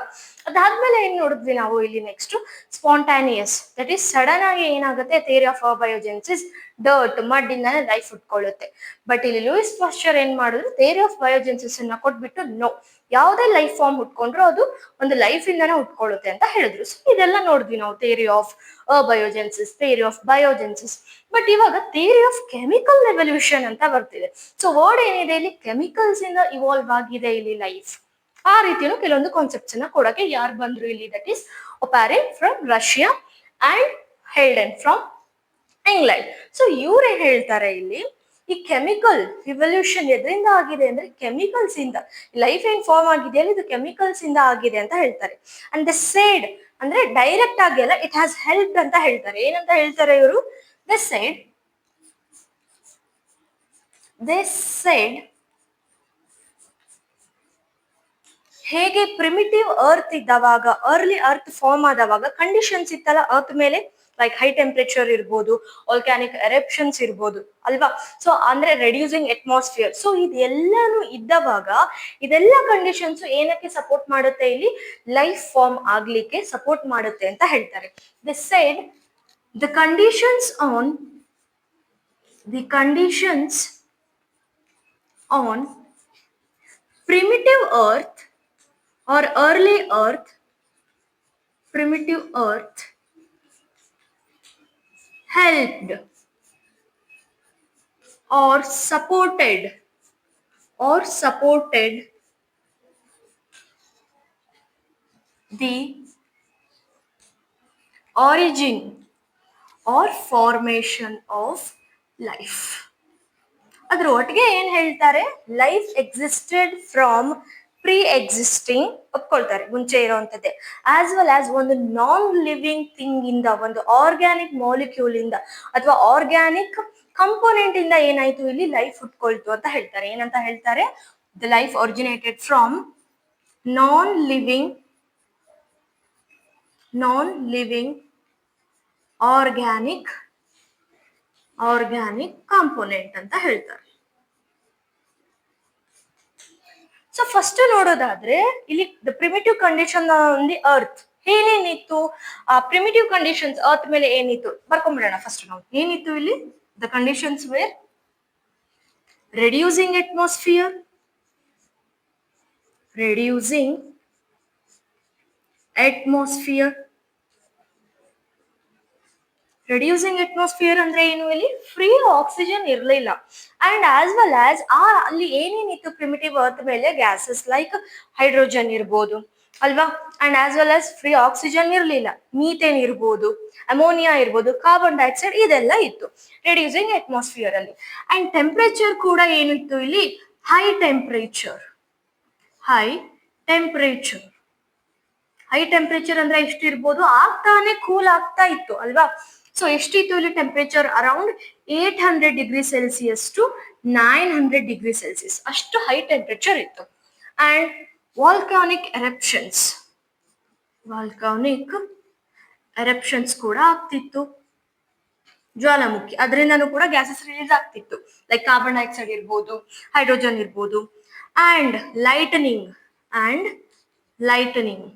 ಅದಾದ್ಮೇಲೆ ಏನ್ ನೋಡಿದ್ವಿ ನಾವು ಇಲ್ಲಿ? ನೆಕ್ಸ್ಟ್ ಸ್ಪಾಂಟಾನಿಯಸ್, ದಟ್ ಈಸ್ ಸಡನ್ ಆಗಿ ಏನಾಗುತ್ತೆ? ಥಿಯರಿ ಆಫ್ ಬಯೋಜೆನ್ಸಿಸ್, ಡರ್ಟ್ ಮಡ್ ಇಂದಾನೆ ಲೈಫ್ ಉಟ್ಕೊಳ್ಳುತ್ತೆ. ಬಟ್ ಇಲ್ಲಿ ಲೂಯಿಸ್ ಪಾಶ್ಚರ್ ಏನ್ ಮಾಡಿದ್ರು? ಥಿಯರಿ ಆಫ್ ಬಯೋಜೆನ್ಸಿಸ್ ಅನ್ನ ಕೊಟ್ಬಿಟ್ಟು ನೋ, ಯಾವುದೇ ಲೈಫ್ ಫಾರ್ಮ್ ಉಟ್ಕೊಂಡ್ರು ಅದು ಒಂದು ಲೈಫ್ ಇಂದಾನೆ ಉಟ್ಕೊಳ್ಳುತ್ತೆ ಅಂತ ಹೇಳಿದ್ರು. ಸೊ ಇದೆಲ್ಲ ನೋಡಿದ್ವಿ ನಾವು, theory of biogenesis, theory of biogenesis. But ಇವಾಗ ಥಿಯರಿ ಆಫ್ ಕೆಮಿಕಲ್ ಎವಲ್ಯೂಷನ್ ಅಂತ ಬರ್ತಿದೆ. ಸೊ ವರ್ಡ್ ಏನಿದೆ ಇಲ್ಲಿ? ಕೆಮಿಕಲ್ಸ್ ಇಂದ ಇವಾಲ್ವ್ ಆಗಿದೆ ಇಲ್ಲಿ ಲೈಫ್. ಆ ರೀತಿಯೂ ಕೆಲವೊಂದು ಕಾನ್ಸೆಪ್ಟ್ಸ್ ಅನ್ನ ಕೊಡಕ್ಕೆ ಯಾರು ಬಂದ್ರು ಇಲ್ಲಿ? That is Oparin from Russia and Haldane from England. So ಇವ್ರೇನ್ ಹೇಳ್ತಾರೆ ಇಲ್ಲಿ? ಈ ಕೆಮಿಕಲ್ ರಿವಲ್ಯೂಷನ್ ಎದ್ರಿಂದ ಆಗಿದೆ ಅಂದ್ರೆ ಕೆಮಿಕಲ್ಸ್ ಇಂದ ಲೈಫ್ ಏನ್ ಫಾರ್ಮ್ ಆಗಿದೆ ಇದು ಕೆಮಿಕಲ್ಸ್ ಇಂದ ಆಗಿದೆ ಅಂತ ಹೇಳ್ತಾರೆ. ಅಂಡ್ ದ ಸೇಡ್ ಅಂದ್ರೆ ಡೈರೆಕ್ಟ್ ಆಗಿ ಅಲ್ಲ, ಇಟ್ ಹ್ಯಾಸ್ ಹೆಲ್ಪ್ ಅಂತ ಹೇಳ್ತಾರೆ. ಏನಂತ ಹೇಳ್ತಾರೆ ಇವರು? ದ ಸೇಡ್ ಹೇಗೆ ಪ್ರಿಮಿಟಿವ್ ಅರ್ತ್ ಇದ್ದವಾಗ, ಅರ್ಲಿ ಅರ್ತ್ ಫಾರ್ಮ್ ಆದವಾಗ ಕಂಡೀಷನ್ಸ್ ಇತ್ತಲ್ಲ ಅರ್ತ್ ಮೇಲೆ, ಲೈಕ್ ಹೈ ಟೆಂಪರೇಚರ್ ಇರ್ಬೋದು, ವಾಲ್ಕ್ಯಾನಿಕ್ ಎರಪ್ಷನ್ಸ್ ಇರ್ಬೋದು ಅಲ್ವಾ. ಸೊ ಅಂದ್ರೆ ರೆಡ್ಯೂಸಿಂಗ್ ಅಟ್ಮಾಸ್ಫಿಯರ್. ಸೊ ಇದೆಲ್ಲಾನು ಇದ್ದವಾಗ ಇದೆಲ್ಲ ಕಂಡೀಷನ್ಸ್ ಏನಕ್ಕೆ ಸಪೋರ್ಟ್ ಮಾಡುತ್ತೆ ಇಲ್ಲಿ? ಲೈಫ್ ಫಾರ್ಮ್ ಆಗ್ಲಿಕ್ಕೆ ಸಪೋರ್ಟ್ ಮಾಡುತ್ತೆ ಅಂತ ಹೇಳ್ತಾರೆ. The side the conditions on primitive earth or early earth, primitive earth helped or supported the origin or formation of life. ಅದ್ರ ಒಟ್ಟಿಗೆ ಏನ್ ಹೇಳ್ತಾರೆ? Life existed from pre existing, ಒಪ್ಕೊಳ್ತಾರೆ ಮುಂಚೆ ಇರುವಂತದ್ದೇ, ಆಸ್ ವೆಲ್ ಆಸ್ ಒಂದು ನಾನ್ ಲಿವಿಂಗ್ ಥಿಂಗ್ ಇಂದ, ಒಂದು ಆರ್ಗ್ಯಾನಿಕ್ ಮಾಲಿಕ್ಯೂಲ್ ಇಂದ ಅಥವಾ ಆರ್ಗ್ಯಾನಿಕ್ ಕಂಪೋನೆಂಟ್ ಇಂದ ಏನಾಯ್ತು ಇಲ್ಲಿ? ಲೈಫ್ ಹುಟ್ಕೊಳ್ತು ಅಂತ ಹೇಳ್ತಾರೆ. ಏನಂತ ಹೇಳ್ತಾರೆ? The life originated from non living organic component ಅಂತ ಹೇಳ್ತಾರೆ. ಸೊ ಫಸ್ಟ್ ನೋಡೋದಾದ್ರೆ ಇಲ್ಲಿ the primitive condition on the earth ಏನೇನಿತ್ತು? ಆ ಪ್ರಿಮಿಟಿವ್ ಕಂಡೀಷನ್ಸ್ ಅರ್ತ್ ಮೇಲೆ ಏನಿತ್ತು ಬರ್ಕೊಂಡ್ಬಿಡೋಣ. ಫಸ್ಟ್ ನಾವು ಏನಿತ್ತು ಇಲ್ಲಿ? The conditions were reducing reducing atmosphere ಅಂದ್ರೆ ಏನು, ಇಲ್ಲಿ ಫ್ರೀ ಆಕ್ಸಿಜನ್ ಇರಲಿಲ್ಲ. ಅಂಡ್ ಆಸ್ ವೆಲ್ ಆಸ್ ಅಲ್ಲಿ ಏನೇನಿತ್ತು ಪ್ರಿಮಿಟಿವ್ ಅರ್ತ್ ಮೇಲೆ ಗ್ಯಾಸಸ್ ಲೈಕ್ ಹೈಡ್ರೋಜನ್ ಇರ್ಬೋದು ಅಲ್ವಾ, and as well as free oxygen ಇರಲಿಲ್ಲ, ಮೀಥೇನ್ ಇರ್ಬೋದು, ಅಮೋನಿಯಾ ಇರ್ಬೋದು, ಕಾರ್ಬನ್ ಡೈಆಕ್ಸೈಡ್ ಇದೆಲ್ಲ ಇತ್ತು ರೆಡ್ಯೂಸಿಂಗ್ ಅಟ್ಮಾಸ್ಫಿಯರ್ ಅಲ್ಲಿ. ಅಂಡ್ ಟೆಂಪರೇಚರ್ ಕೂಡ ಏನಿತ್ತು ಇಲ್ಲಿ, high temperature. High temperature high temperature ಅಂದ್ರೆ ಎಷ್ಟಿರ್ಬೋದು, ಆಗ್ತಾನೆ ಕೂಲ್ ಆಗ್ತಾ ಇತ್ತು ಅಲ್ವಾ. ಸೊ ಎಷ್ಟಿತ್ತು ಇಲ್ಲಿ temperature, around 800 degree Celsius to 900 degree Celsius, ಅಷ್ಟು ಹೈ ಟೆಂಪರೇಚರ್ ಇತ್ತು. ಅಂಡ್ ವಾಲ್ಕಾನಿಕ್ ಎರಪ್ಷನ್ಸ್ ಕೂಡ ಆಗ್ತಿತ್ತು, ಜ್ವಾಲಾಮುಖಿ ಅದರಿಂದನೂ ಕೂಡ ಗ್ಯಾಸಸ್ ರಿಲೀಸ್ ಆಗ್ತಿತ್ತು, ಲೈಕ್ ಕಾರ್ಬನ್ ಡೈಆಕ್ಸೈಡ್ ಇರ್ಬೋದು, ಹೈಡ್ರೋಜನ್ ಇರ್ಬೋದು. ಅಂಡ್ ಲೈಟನಿಂಗ್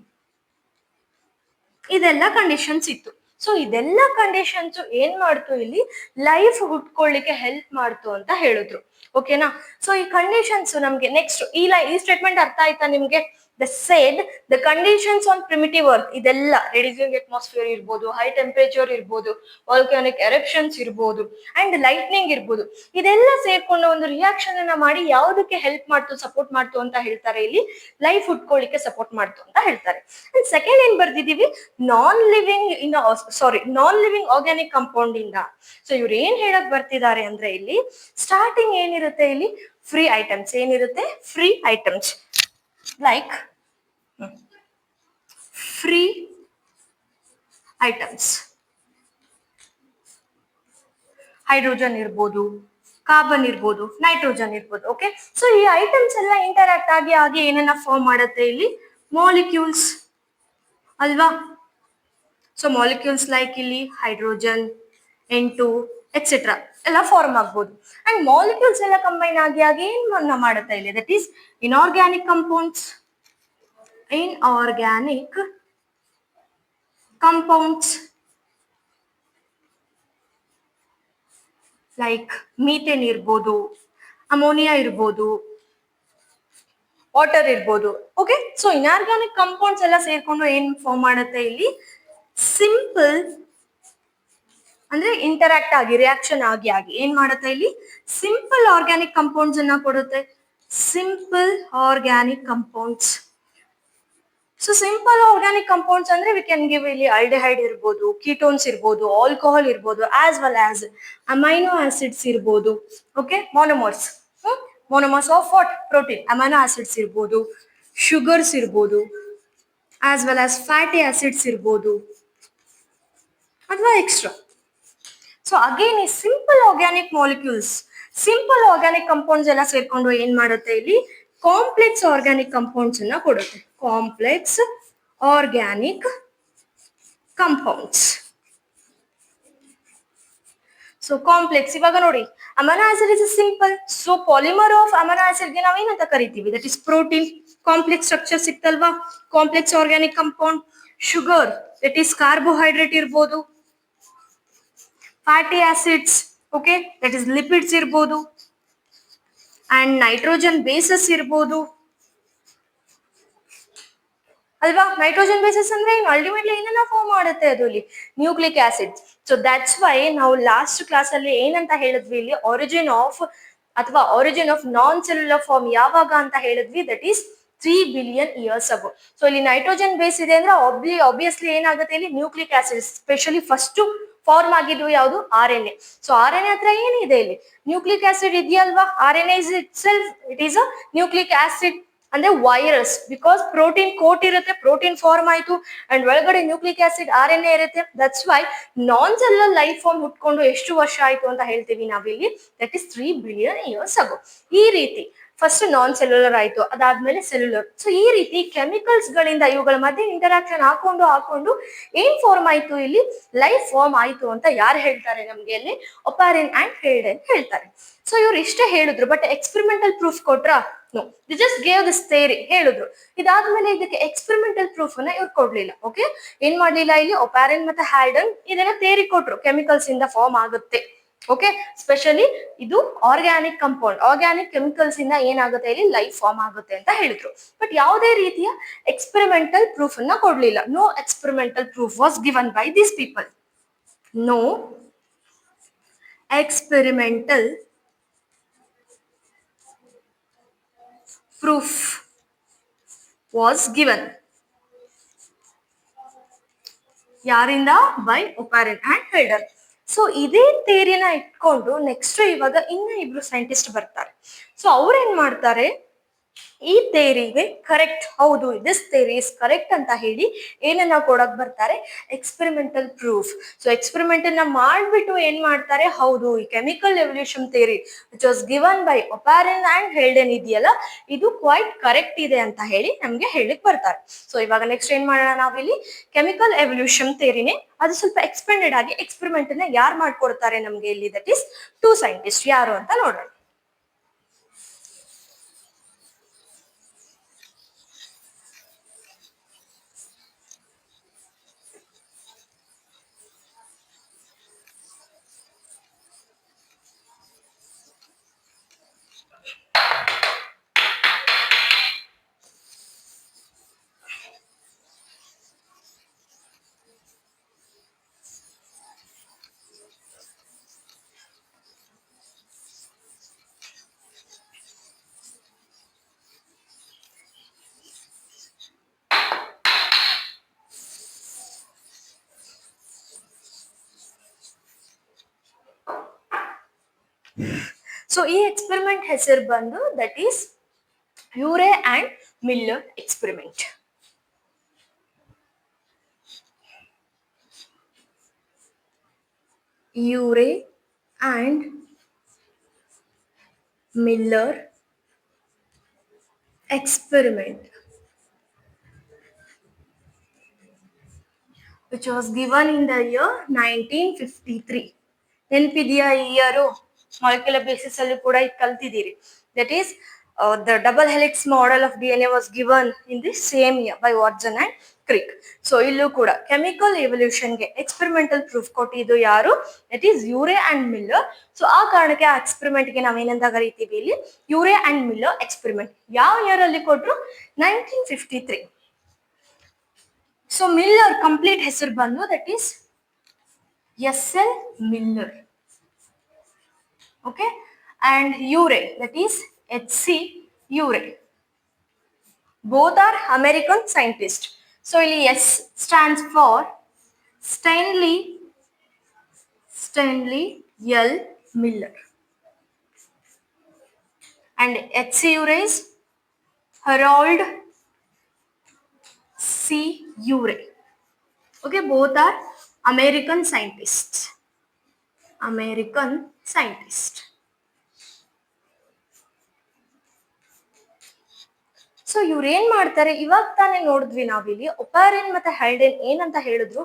ಇದೆಲ್ಲ ಕಂಡೀಷನ್ಸ್ ಇತ್ತು. ಸೊ ಇದೆಲ್ಲ ಕಂಡೀಷನ್ಸ್ ಏನ್ ಮಾಡ್ತು ಇಲ್ಲಿ, ಲೈಫ್ ಹುಟ್ಕೊಳ್ಳಿಕ್ಕೆ ಹೆಲ್ಪ್ ಮಾಡ್ತು ಅಂತ ಹೇಳಿದ್ರು. ಓಕೆನಾ. ಸೊ ಈ ಕಂಡೀಷನ್ಸ್ ನಮ್ಗೆ ನೆಕ್ಸ್ಟ್ ಈ ಸ್ಟೇಟ್ಮೆಂಟ್ ಅರ್ಥ ಆಯ್ತಾ ನಿಮ್ಗೆ? The said the conditions on primitive earth, ಇದೆಲ್ಲ ರೆಡ್ಯೂಸಿಂಗ್ ಅಟ್ಮಾಸ್ಫಿಯರ್ ಇರ್ಬೋದು, ಹೈ ಟೆಂಪರೇಚರ್ ಇರ್ಬೋದು, ವಾಲ್ಕಾನಿಕ್ ಎರಪ್ಷನ್ಸ್ ಇರ್ಬೋದು, ಅಂಡ್ ಲೈಟ್ನಿಂಗ್ ಇರ್ಬೋದು, ಇದೆಲ್ಲ ಸೇರ್ಕೊಂಡು ಒಂದು ರಿಯಾಕ್ಷನ್ ಅನ್ನ ಮಾಡಿ ಯಾವುದಕ್ಕೆ ಹೆಲ್ಪ್ ಮಾಡ್ತು, ಸಪೋರ್ಟ್ ಮಾಡ್ತು ಅಂತ ಹೇಳ್ತಾರೆ ಇಲ್ಲಿ, ಲೈಫ್ ಹುಟ್ಕೊಳ್ಳಿಕ್ಕೆ ಸಪೋರ್ಟ್ ಮಾಡ್ತು ಅಂತ ಹೇಳ್ತಾರೆ. ಅಂಡ್ ಸೆಕೆಂಡ್ ಏನ್ ಬರ್ದಿದೀವಿ, ನಾನ್ ಲಿವಿಂಗ್ ಆರ್ಗ್ಯಾನಿಕ್ ಕಂಪೌಂಡ್ ಇಂದ. ಸೊ ಇವ್ರು ಏನ್ ಹೇಳಕ್ ಬರ್ತಿದ್ದಾರೆ ಅಂದ್ರೆ ಇಲ್ಲಿ ಸ್ಟಾರ್ಟಿಂಗ್ ಏನಿರುತ್ತೆ ಇಲ್ಲಿ, ಫ್ರೀ ಐಟಮ್ಸ್ ಏನಿರುತ್ತೆ, free items like free items, hydrogen ಇರ್ಬೋದು, ಕಾರ್ಬನ್ ಇರ್ಬೋದು, ನೈಟ್ರೋಜನ್ ಇರ್ಬೋದು. ಓಕೆ. ಸೊ ಈ ಐಟಮ್ಸ್ ಎಲ್ಲ ಇಂಟರಾಕ್ಟ್ ಆಗಿ ಏನನ್ನ ಫಾರ್ಮ್ ಮಾಡುತ್ತೆ ಇಲ್ಲಿ, ಮಾಲಿಕ್ಯೂಲ್ಸ್ ಅಲ್ವಾ. ಸೊ ಮಾಲಿಕ್ಯೂಲ್ಸ್ ಲೈಕ್ ಇಲ್ಲಿ ಹೈಡ್ರೋಜನ್, N2 ಎಕ್ಸೆಟ್ರಾ ಎಲ್ಲ ಫಾರ್ಮ್ ಆಗ್ಬೋದು. ಅಂಡ್ ಮಾಲಿಕ್ಯೂಲ್ಸ್ ಎಲ್ಲ ಕಂಬೈನ್ ಆಗಿ ಏನ್ ಮಾಡುತ್ತೆ ಇಲ್ಲಿ, that is inorganic compounds like methane ಇರ್ಬೋದು, ಅಮೋನಿಯಾ ಇರ್ಬೋದು, ವಾಟರ್ ಇರ್ಬೋದು. ಓಕೆ. ಸೊ ಇನ್ಆರ್ಗ್ಯಾನಿಕ್ ಕಂಪೌಂಡ್ಸ್ ಎಲ್ಲ ಸೇರ್ಕೊಂಡು ಏನ್ ಫಾರ್ಮ್ ಮಾಡುತ್ತೆ ಇಲ್ಲಿ, ಸಿಂಪಲ್ ಅಂದ್ರೆ ಇಂಟರಾಕ್ಟ್ ಆಗಿ ರಿಯಾಕ್ಷನ್ ಆಗಿ ಏನ್ ಮಾಡುತ್ತೆ ಇಲ್ಲಿ, ಸಿಂಪಲ್ ಆರ್ಗ್ಯಾನಿಕ್ ಕಂಪೌಂಡ್ಸ್ ಅನ್ನ ಕೊಡುತ್ತೆ, simple organic compounds. So simple organic compounds ಅಂದ್ರೆ ವಿ ಕ್ಯಾನ್ ಗಿವ್ ಇಲ್ಲಿ ಆಲ್ಡಿಹೈಡ್ ಇರ್ಬೋದು, ಕೀಟೋನ್ಸ್ ಇರ್ಬೋದು, ಆಲ್ಕೋಹಾಲ್ ಇರ್ಬೋದು, as well as amino acids ಇರ್ಬೋದು. Okay. Monomers of what, protein, amino acids ಇರ್ಬೋದು, ಶುಗರ್ಸ್ ಇರ್ಬೋದು, as well as fatty acids ಇರ್ಬೋದು ಅಥವಾ ಎಕ್ಸ್ಟ್ರಾ. ಸೊ ಅಗೇನ್ ಈ ಸಿಂಪಲ್ ಆರ್ಗ್ಯಾನಿಕ್ ಕಂಪೌಂಡ್ಸ್ ಎಲ್ಲ ಸೇರ್ಕೊಂಡು ಏನ್ ಮಾಡುತ್ತೆ ಇಲ್ಲಿ, ಕಾಂಪ್ಲೆಕ್ಸ್ ಆರ್ಗ್ಯಾನಿಕ್ ಕಂಪೌಂಡ್ಸ್ ಅನ್ನ ಕೊಡುತ್ತೆ, complex organic compounds. So complex ಇವಾಗ ನೋಡಿ, amino acid is simple, so polymer of amino acid ಗೆ ನಾವೇನಂತ ಕರಿತೀವಿ, that is protein, complex structure ಸಿಕ್ತಲ್ವಾ, complex organic compound. Sugar that is carbohydrate ಇರ್ಬೋದು, fatty acids okay that is lipids ಇರ್ಬೋದು, and nitrogen bases ಇರ್ಬೋದು ಅಲ್ವಾ. ನೈಟ್ರೋಜನ್ ಬೇಸಸ್ ಅಂದ್ರೆ ultimately ಏನನ್ನ ಫಾರ್ಮ್ ಮಾಡುತ್ತೆ, ಅದು ಇಲ್ಲಿ nucleic acid. So that's why ನಾವು ಲಾಸ್ಟ್ ಕ್ಲಾಸ್ ಅಲ್ಲಿ ಏನಂತ ಹೇಳಿದ್ವಿ ಇಲ್ಲಿ, origin of non cellular form ಯಾವಾಗ ಅಂತ ಹೇಳಿದ್ವಿ, that is 3 billion years ago. So ಇಲ್ಲಿ ನೈಟ್ರೋಜನ್ ಬೇಸ್ ಇದೆ ಅಂದ್ರೆ ಆಬ್ವಿಯಸ್ಲಿ ಏನಾಗುತ್ತೆ ಇಲ್ಲಿ, nucleic acid specially first form ಆಗಿದ್ವು ಯಾವುದು, RNA. ಸೊ RNA ಹತ್ರ ಏನಿದೆ ಇಲ್ಲಿ, ನ್ಯೂಕ್ಲಿಕ್ ಆಸಿಡ್ ಇದೆಯಲ್ವಾ. RNA it is a nucleic acid ಅಂದ್ರೆ ವೈರಸ್, ಬಿಕಾಸ್ ಪ್ರೋಟೀನ್ ಕೋಟ್ ಇರುತ್ತೆ, ಪ್ರೋಟೀನ್ ಫಾರ್ಮ್ ಆಯ್ತು, ಅಂಡ್ ಒಳಗಡೆ ನ್ಯೂಕ್ಲಿಕ್ ಆಸಿಡ್ RNA ಇರುತ್ತೆ. That's why non cellular life form ಹುಟ್ಕೊಂಡು ಎಷ್ಟು ವರ್ಷ ಆಯ್ತು ಅಂತ ಹೇಳ್ತೀವಿ ನಾವಿಲ್ಲಿ, ದಟ್ ಇಸ್ 3 ಬಿಲಿಯನ್ ಇಯರ್ಸ್ ಅಗೋ. ಈ ರೀತಿ ಫಸ್ಟ್ ನಾನ್ ಸೆಲ್ಯುಲರ್ ಆಯ್ತು, ಅದಾದ್ಮೇಲೆ ಸೆಲ್ಯುಲರ್. ಸೊ ಈ ರೀತಿ ಕೆಮಿಕಲ್ಸ್ ಗಳಿಂದ ಇವುಗಳ ಮಧ್ಯೆ ಇಂಟರಾಕ್ಷನ್ ಹಾಕೊಂಡು ಏನ್ ಫಾರ್ಮ್ ಆಯ್ತು ಇಲ್ಲಿ, ಲೈಫ್ ಫಾರ್ಮ್ ಆಯ್ತು ಅಂತ ಯಾರು ಹೇಳ್ತಾರೆ ನಮ್ಗೆ ಇಲ್ಲಿ, ಒಪಾರಿನ್ ಅಂಡ್ ಹೇಲ್ಡೆನ್ ಹೇಳ್ತಾರೆ. ಸೊ ಇವ್ರು ಇಷ್ಟೇ ಹೇಳಿದ್ರು, ಬಟ್ ಎಕ್ಸ್ಪೆರಿಮೆಂಟಲ್ ಪ್ರೂಫ್ ಕೊಟ್ರಾ? No, they just gave this theory ಹೇಳಿದ್ರು. ಇದಾದ್ಮೇಲೆ ಇದಕ್ಕೆ ಎಕ್ಸ್ಪೆರಿಮೆಂಟಲ್ ಪ್ರೂಫ್ ಅನ್ನ ಇವ್ರು ಕೊಡ್ಲಿಲ್ಲ. ಓಕೆ. ಏನ್ ಮಾಡ್ಲಿಲ್ಲ ಇಲ್ಲಿ, ಒಪಾರಿನ್ ಮತ್ತೆ ಹ್ಯಾಲ್ಡನ್ ಇದನ್ನ ಥಿಯರಿ ಕೊಟ್ರು, ಕೆಮಿಕಲ್ಸ್ ಇಂದ ಫಾರ್ಮ್ ಆಗುತ್ತೆ. ಓಕೆ. ಸ್ಪೆಷಲಿ ಇದು ಆರ್ಗ್ಯಾನಿಕ್ ಕೆಮಿಕಲ್ಸ್ ಇಂದ ಏನಾಗುತ್ತೆ ಇಲ್ಲಿ, ಲೈಫ್ ಫಾರ್ಮ್ ಆಗುತ್ತೆ ಅಂತ ಹೇಳಿದ್ರು. ಬಟ್ ಯಾವುದೇ ರೀತಿಯ ಎಕ್ಸ್ಪೆರಿಮೆಂಟಲ್ ಪ್ರೂಫ್ ಅನ್ನ ಕೊಡ್ಲಿಲ್ಲ. No experimental proof was given by these people. No experimental proof was given. ಯಾರಿಂದ? By Oparin and Haldane. So ಇದೇ ಥಿಯರಿನ ಇಟ್ಕೊಂಡು ನೆಕ್ಸ್ಟ್ ಇವಾಗ ಇನ್ನ ಇಬ್ರು ಸೈಂಟಿಸ್ಟ್ ಬರ್ತಾರೆ. ಸೊ ಅವ್ರು ಏನ್ ಮಾಡ್ತಾರೆ, ಈ ಥಿಯರಿಗೆ ಕರೆಕ್ಟ್, ಹೌದು ದಿಸ್ ಥಿಯರಿ ಇಸ್ ಕರೆಕ್ಟ್ ಅಂತ ಹೇಳಿ ಏನನ್ನ ಕೊಡಕ್ ಬರ್ತಾರೆ, ಎಕ್ಸ್ಪೆರಿಮೆಂಟಲ್ ಪ್ರೂಫ್. ಸೊ ಎಕ್ಸ್ಪೆರಿಮೆಂಟ್ ನ ಮಾಡ್ಬಿಟ್ಟು ಏನ್ ಮಾಡ್ತಾರೆ, ಹೌದು ಈ chemical evolution theory which was given by Oparin and Haldane ಇದೆಯಲ್ಲ, ಇದು ಕ್ವೈಟ್ ಕರೆಕ್ಟ್ ಇದೆ ಅಂತ ಹೇಳಿ ನಮ್ಗೆ ಹೇಳಿಕ್ ಬರ್ತಾರೆ. ಸೊ ಇವಾಗ ನೆಕ್ಸ್ಟ್ ಏನ್ ಮಾಡೋಣ ನಾವಿಲ್ಲಿ, ಕೆಮಿಕಲ್ ಎವಲ್ಯೂಷನ್ ಥಿಯರಿನೇ ಅದು ಸ್ವಲ್ಪ ಎಕ್ಸ್ಪೆಂಡೆಡ್ ಆಗಿ ಎಕ್ಸ್ಪೆರಿಮೆಂಟ್ ನ ಯಾರು ಮಾಡ್ಕೊಡ್ತಾರೆ ನಮ್ಗೆ ಇಲ್ಲಿ, ದಟ್ ಈಸ್ ಟೂ ಸೈಂಟಿಸ್ಟ್. ಯಾರು ಅಂತ ನೋಡೋಣ. ಸೊ ಈ ಎಕ್ಸ್ಪೆರಿಮೆಂಟ್ ಹೆಸರು ಬಂದು that is Urey and Miller experiment. You're and Miller experiment which was given in the year 1953. ನೆನಪಿದೆಯಾ ಈ ಇಯರು? ಮಾಲಿಕ್ಯುಲರ್ ಬೇಸಿಸ್ ಅಲ್ಲಿ ಕೂಡ ಇದು ಕಲ್ತಿದ್ದೀರಿ. That is the double helix model of DNA was given in the same year by Watson and Crick. So ಇಲ್ಲೂ ಕೂಡ chemical ಎವಲ್ಯೂಷನ್ಗೆ experimental proof ಕೊಟ್ಟಿದ್ದು ಯಾರು? That is Urey and Miller. So ಆ ಕಾರಣಕ್ಕೆ ಆ ಎಕ್ಸ್ಪೆರಿಮೆಂಟ್ಗೆ ನಾವೇನಂತ ಕರಿತೀವಿ ಇಲ್ಲಿ, ಯೂರೆ ಅಂಡ್ ಮಿಲ್ಲರ್ ಎಕ್ಸ್ಪೆರಿಮೆಂಟ್. ಯಾವ ಇಯರ್ ಅಲ್ಲಿ ಕೊಟ್ರು? 1953. ಸೊ ಮಿಲ್ಲರ್ ಕಂಪ್ಲೀಟ್ ಹೆಸರು ಬಂದು that is SL Miller. Okay, and Urey, that is HC Urey. Both are American scientists. So ಇಲ್ಲಿ S stands for Stanley L. Miller, and HC Urey is Harold C. Urey. Okay, both are American scientists. So ಇವ್ರು ಏನ್ ಮಾಡ್ತಾರೆ, ಇವಾಗ ತಾನೇ ನೋಡಿದ್ವಿ ನಾವಿಲ್ಲಿ Oparin ಮತ್ತೆ ಹೆಲ್ಡನ್ ಏನಂತ ಹೇಳಿದ್ರು,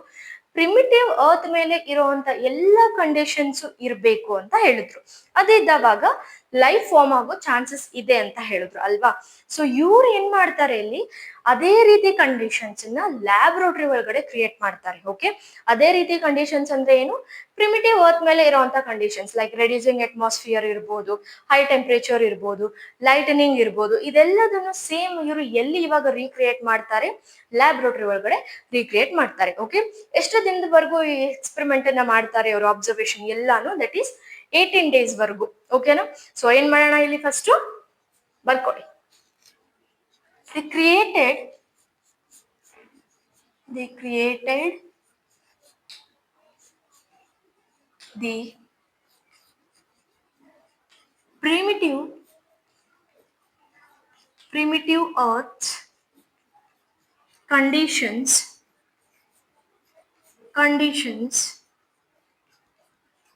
ಪ್ರಿಮಿಟಿವ್ ಅರ್ತ್ ಮೇಲೆ ಇರುವಂತ ಎಲ್ಲಾ ಕಂಡೀಷನ್ಸ್ ಇರ್ಬೇಕು ಅಂತ ಹೇಳಿದ್ರು. ಅದಿದ್ದವಾಗ ಲೈಫ್ ಫಾರ್ಮ್ ಆಗೋ ಚಾನ್ಸಸ್ ಇದೆ ಅಂತ ಹೇಳಿದ್ರು ಅಲ್ವಾ. ಸೊ ಇವ್ರು ಏನ್ ಮಾಡ್ತಾರೆ ಇಲ್ಲಿ, ಅದೇ ರೀತಿ ಕಂಡೀಷನ್ಸ್ ನ ಲ್ಯಾಬ್ರೋಟರಿ ಒಳಗಡೆ ಕ್ರಿಯೇಟ್ ಮಾಡ್ತಾರೆ. ಓಕೆ, ಅದೇ ರೀತಿ ಕಂಡೀಷನ್ಸ್ ಅಂದ್ರೆ ಏನು, ಪ್ರಿಮಿಟಿವ್ ಅರ್ತ್ ಮೇಲೆ ಇರುವಂತ ಕಂಡೀಷನ್ಸ್ ಲೈಕ್ ರೆಡ್ಯೂಸಿಂಗ್ ಅಟ್ಮಾಸ್ಫಿಯರ್ ಇರ್ಬೋದು, ಹೈ ಟೆಂಪರೇಚರ್ ಇರ್ಬೋದು, ಲೈಟನಿಂಗ್ ಇರ್ಬೋದು, ಇದೆಲ್ಲದನ್ನು ಸೇಮ್ ಇವರು ಎಲ್ಲಿ ಇವಾಗ ರೀಕ್ರಿಯೇಟ್ ಮಾಡ್ತಾರೆ, ಲ್ಯಾಬ್ರೋಟರಿ ಒಳಗಡೆ ರೀಕ್ರಿಯೇಟ್ ಮಾಡ್ತಾರೆ. ಓಕೆ, ಎಷ್ಟು ದಿನದವರೆಗೂ ಈ ಎಕ್ಸ್ಪೆರಿಮೆಂಟ್ ಅನ್ನ ಮಾಡ್ತಾರೆ ಅವರು, ಅಬ್ಸರ್ವೇಷನ್ ಎಲ್ಲಾನು, ದಟ್ ಈಸ್ 18 days ವರೆಗೂ. ಓಕೆನಾ? ಸೊ ಏನ್ ಮಾಡೋಣ ಇಲ್ಲಿ, ಫಸ್ಟ್ ಬರ್ಕೊಳ್ಳಿ. They created the primitive earth conditions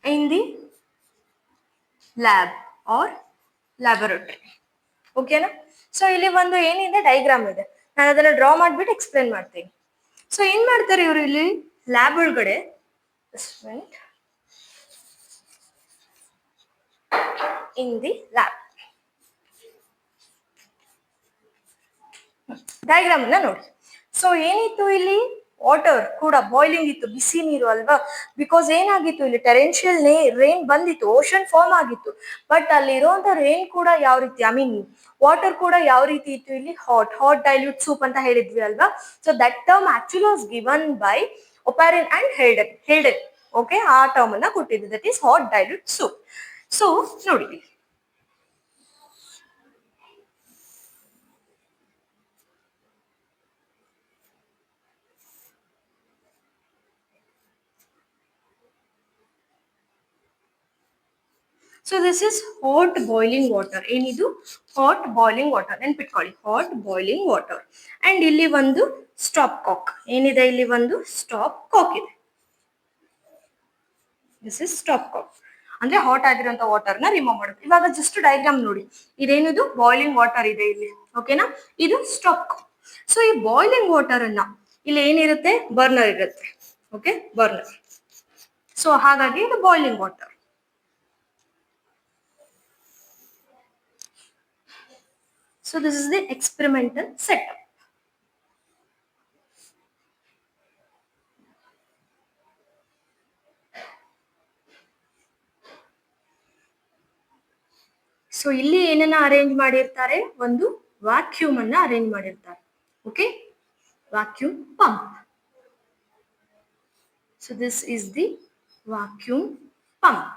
in the lab or laboratory. ಓಕೆನಾ? ಸೊ ಇಲ್ಲಿ ಒಂದು ಏನಿದೆ, ಡೈಗ್ರಾಮ್ ಇದೆ, ನಾನು ಅದನ್ನ ಡ್ರಾ ಮಾಡ್ಬಿಟ್ಟು ಎಕ್ಸ್ಪ್ಲೇನ್ ಮಾಡ್ತೀನಿ. ಸೊ ಏನ್ ಮಾಡ್ತಾರೆ ಇವರು ಇಲ್ಲಿ ಲ್ಯಾಬ್ ಒಳಗಡೆ, ಇನ್ ದಿ ಲ್ಯಾಬ್ ಡಯಾಗ್ರಾಮ್ ಅನ್ನ ನೋಡಿ. ಸೊ ಏನಿತ್ತು ಇಲ್ಲಿ, ವಾಟರ್ ಕೂಡ ಬಾಯ್ಲಿಂಗ್ ಇತ್ತು, ಬಿಸಿ ನೀರು ಅಲ್ವಾ. ಬಿಕಾಸ್ ಏನಾಗಿತ್ತು ಇಲ್ಲಿ, ಟೆರೆನ್ಷಿಯಲ್ ರೇನ್ ಬಂದಿತ್ತು, ಓಷನ್ ಫಾರ್ಮ್ ಆಗಿತ್ತು. ಬಟ್ ಅಲ್ಲಿ ಇರುವಂತ ರೇನ್ ಕೂಡ ಯಾವ ರೀತಿ, ಐ ಮೀನ್ ವಾಟರ್ ಕೂಡ ಯಾವ ರೀತಿ ಇತ್ತು ಇಲ್ಲಿ, ಹಾಟ್ ಡೈಲ್ಯೂಟ್ ಸೂಪ್ ಅಂತ ಹೇಳಿದ್ವಿ ಅಲ್ವಾ. So that term actually was given by Oparin and Haldane. Okay, ಆ ಟರ್ಮ್ ಅನ್ನ ಕೊಟ್ಟಿದ್ದು, that is hot dilute soup. So ನೋಡಿ, so this is hot boiling water. ಏನಿದು? Hot boiling water. ನೆನ್ಪಿಟ್ಕೊಳ್ಳಿ, ಹಾಟ್ ಬಾಯ್ಲಿಂಗ್ ವಾಟರ್. ಅಂಡ್ ಇಲ್ಲಿ ಒಂದು stopcock ಏನಿದೆ, ಇಲ್ಲಿ ಒಂದು ಸ್ಟಾಪ್ ಕಾಕ್ ಇದೆ. ದಿಸ್ ಇಸ್ ಸ್ಟಾಪ್ ಕಾಕ್ ಅಂದ್ರೆ ಹಾಟ್ ಆಗಿರುವಂತ ವಾಟರ್ ನ ರಿಮೂವ್ ಮಾಡೋದು. ಇವಾಗ ಜಸ್ಟ್ ಡಯಾಗ್ರಾಮ್ ನೋಡಿ, ಇದೇನಿದು ಬಾಯ್ಲಿಂಗ್ ವಾಟರ್ ಇದೆ ಇಲ್ಲಿ, ಓಕೆನಾ? ಇದು ಸ್ಟಾಪ್ ಕಾಕ್. ಸೊ ಈ ಬಾಯ್ಲಿಂಗ್ ವಾಟರ್ ಅನ್ನ ಇಲ್ಲಿ ಏನಿರುತ್ತೆ, ಬರ್ನರ್ ಇರುತ್ತೆ, ಓಕೆ, ಬರ್ನರ್. ಸೊ ಹಾಗಾಗಿ ಇದು boiling water. So this is the experimental setup. So ಇಲ್ಲಿ ಏನನ್ನ ಅರೇಂಜ್ ಮಾಡಿರ್ತಾರೆ, ಒಂದು ವ್ಯಾಕ್ಯೂಮ್ ಅನ್ನ ಅರೇಂಜ್ ಮಾಡಿರ್ತಾರೆ, okay, vacuum pump. So this is the vacuum pump.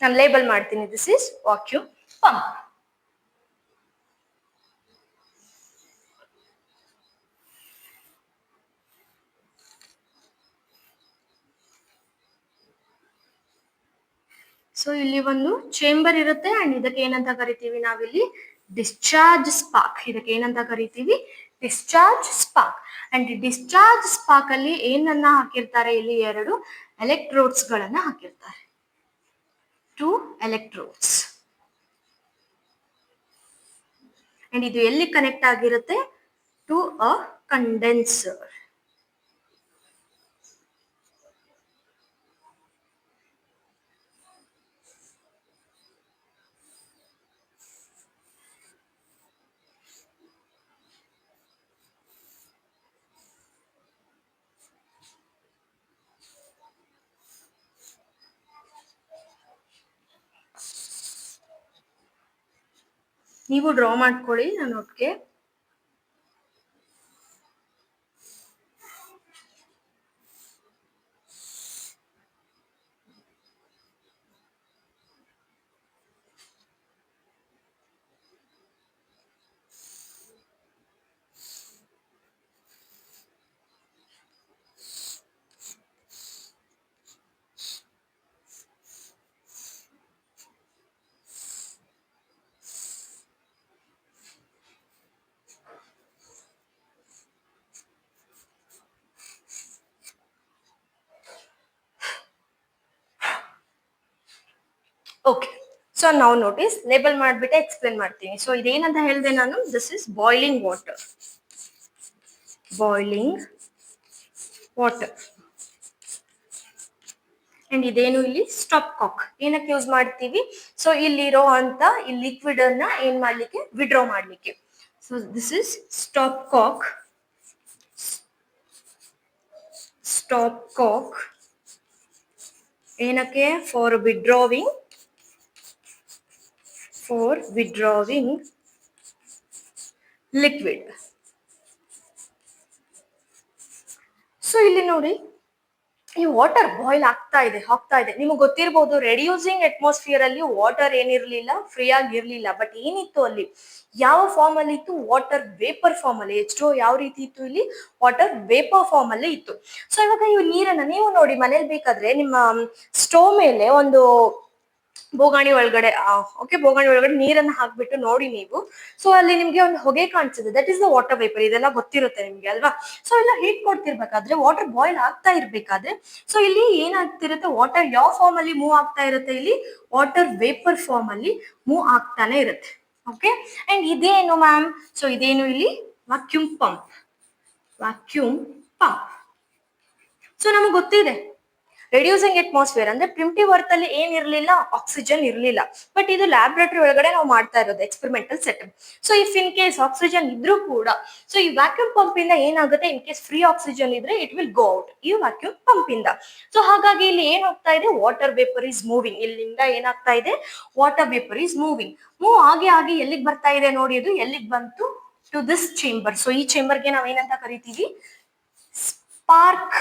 ನಾನು ಲೇಬಲ್ ಮಾಡ್ತೀನಿ, this is vacuum pump. So ಇಲ್ಲಿ ಒಂದು ಚೇಂಬರ್ ಇರುತ್ತೆ ಅಂಡ್ ಇದಕ್ಕೆ ಏನಂತ ಕರಿತೀವಿ ನಾವಿಲ್ಲಿ, ಡಿಸ್ಚಾರ್ಜ್ ಸ್ಪಾರ್ಕ್. ಇದಕ್ಕೆ ಏನಂತ ಕರಿತೀವಿ, discharge spark. And discharge spark ಅಲ್ಲಿ ಏನನ್ನ ಹಾಕಿರ್ತಾರೆ, ಇಲ್ಲಿ 2 ಎಲೆಕ್ಟ್ರೋಡ್ಸ್ ಗಳನ್ನ ಹಾಕಿರ್ತಾರೆ, 2 ಎಲೆಕ್ಟ್ರೋಡ್ಸ್. ಅಂಡ್ ಇದು ಎಲ್ಲಿ ಕನೆಕ್ಟ್ ಆಗಿರುತ್ತೆ, ಟು ಅ ಕಂಡೆನ್ಸರ್. ನೀವು ಡ್ರಾ ಮಾಡ್ಕೊಳ್ಳಿ ನಾನು ಒಟ್ಟಿಗೆ. ಓಕೆ, ಸೊ ನಾವು ನೋಟಿಸ್ ಲೇಬಲ್ ಮಾಡ್ಬಿಟ್ಟೆ ಎಕ್ಸ್ಪ್ಲೇನ್ ಮಾಡ್ತೀನಿ. ಸೊ ಇದೇನಂತ ಹೇಳಿದೆ ನಾನು, this is boiling water, boiling water. And ಇದೇನು ಇಲ್ಲಿ ಸ್ಟಾಪ್ ಕಾಕ್. ಏನಕ್ಕೆ ಯೂಸ್ ಮಾಡ್ತೀವಿ, ಸೊ ಇಲ್ಲಿರೋ ಅಂತ ಈ ಲಿಕ್ವಿಡ್ ಅನ್ನ ಏನ್ ಮಾಡ್ಲಿಕ್ಕೆ, ವಿಡ್ರಾ ಮಾಡ್ಲಿಕ್ಕೆ. So this is stopcock. Stopcock ಏನಕ್ಕೆ, for withdrawing, for withdrawing liquid. So ಇಲ್ಲಿ ನೋಡಿ, ಈ ವಾಟರ್ ಬಾಯ್ಲ್ ಆಗ್ತಾ ಇದೆ. ನಿಮಗೆ ಗೊತ್ತಿರಬಹುದು, ರೆಡ್ಯೂಸಿಂಗ್ ಅಟ್ಮಾಸ್ಫಿಯರ್ ಅಲ್ಲಿ ವಾಟರ್ ಏನಿರ್ಲಿಲ್ಲ, ಫ್ರೀ ಆಗಿ ಇರ್ಲಿಲ್ಲ. ಬಟ್ ಏನಿತ್ತು ಅಲ್ಲಿ, ಯಾವ ಫಾರ್ಮ್ ಅಲ್ಲಿ ಇತ್ತು, ವಾಟರ್ ವೇಪರ್ ಫಾರ್ಮ್ ಅಲ್ಲಿ. H2O ಯಾವ ರೀತಿ ಇತ್ತು, ಇಲ್ಲಿ ವಾಟರ್ ವೇಪರ್ ಫಾರ್ಮ್ ಅಲ್ಲಿ ಇತ್ತು. ಸೊ ಇವಾಗ ಈ ನೀರನ್ನ ನೀವು ನೋಡಿ, ಮನೇಲಿ ಬೇಕಾದ್ರೆ ನಿಮ್ಮ ಸ್ಟೋವ್ ಮೇಲೆ ಒಂದು ಬೋಗಾಣಿ ಒಳಗಡೆ, ಓಕೆ, ಬೋಗಾಣಿ ಒಳಗಡೆ ನೀರನ್ನ ಹಾಕ್ಬಿಟ್ಟು ನೋಡಿ ನೀವು. ಸೊ ಅಲ್ಲಿ ನಿಮ್ಗೆ ಒಂದು ಹೊಗೆ ಕಾಣಿಸುತ್ತೆ, that is the water vapour. ಇದೆಲ್ಲ ಗೊತ್ತಿರುತ್ತೆ ನಿಮ್ಗೆ ಅಲ್ವಾ? ಸೊ ಎಲ್ಲ ಹೀಟ್ ಕೊಡ್ತಿರ್ಬೇಕಾದ್ರೆ, ವಾಟರ್ ಬಾಯ್ಲ್ ಆಗ್ತಾ ಇರ್ಬೇಕಾದ್ರೆ, ಸೊ ಇಲ್ಲಿ ಏನಾಗ್ತಿರುತ್ತೆ, ವಾಟರ್ ಯಾವ ಫಾರ್ಮ್ ಅಲ್ಲಿ ಮೂವ್ ಆಗ್ತಾ ಇರುತ್ತೆ, ಇಲ್ಲಿ ವಾಟರ್ ವೇಪರ್ ಫಾರ್ಮ್ ಅಲ್ಲಿ ಮೂವ್ ಆಗ್ತಾನೆ ಇರುತ್ತೆ, ಓಕೆ. ಅಂಡ್ ಇದೇನು ಮ್ಯಾಮ್, ಸೊ ಇದೇನು ಇಲ್ಲಿ vacuum pump. Vacuum pump. So ನಮಗೆ ಗೊತ್ತಿದೆ, ರೆಡ್ಯೂಸಿಂಗ್ ಅಟ್ಮಾಸ್ಫಿಯರ್ ಅಂದ್ರೆ ಪ್ರಿಮಿಟಿವ್ ಅರ್ತ್ ಅಲ್ಲಿ ಏನ್ ಇರ್ಲಿಲ್ಲ, ಆಕ್ಸಿಜನ್ ಇರ್ಲಿಲ್ಲ. ಬಟ್ ಇದು ಲ್ಯಾಬ್ರೇಟರಿ ಒಳಗಡೆ ನಾವು ಮಾಡ್ತಾ ಇರೋದು experimental setup. So if in case oxygen ಇದ್ರೂ ಕೂಡ, ಸೊ ಈ ವ್ಯಾಕ್ಯೂಮ್ ಪಂಪ್ ಇಂದ ಏನಾಗುತ್ತೆ, ಇನ್ ಕೇಸ್ ಫ್ರೀ ಆಕ್ಸಿಜನ್ ಇದ್ರೆ ಇಟ್ ವಿಲ್ ಗೋ ಔಟ್ ಈ ವ್ಯಾಕ್ಯೂಮ್ ಪಂಪ್ ಇಂದ. ಸೊ ಹಾಗಾಗಿ ಇಲ್ಲಿ ಏನ್ ಹೋಗ್ತಾ ಇದೆ, ವಾಟರ್ ವೇಪರ್ ಇಸ್ ಮೂವಿಂಗ್. ಇಲ್ಲಿಂದ ಏನಾಗ್ತಾ ಇದೆ, water vapour is moving. Move ಆಗಿ ಎಲ್ಲಿಗೆ ಬರ್ತಾ ಇದೆ ನೋಡಿ, ಅದು ಎಲ್ಲಿಗೆ ಬಂತು, ಟು ದಿಸ್ ಚೇಂಬರ್. ಸೊ ಈ ಚೇಂಬರ್ಗೆ ನಾವ್ ಏನಂತ ಕರಿತೀವಿ, ಸ್ಪಾರ್ಕ್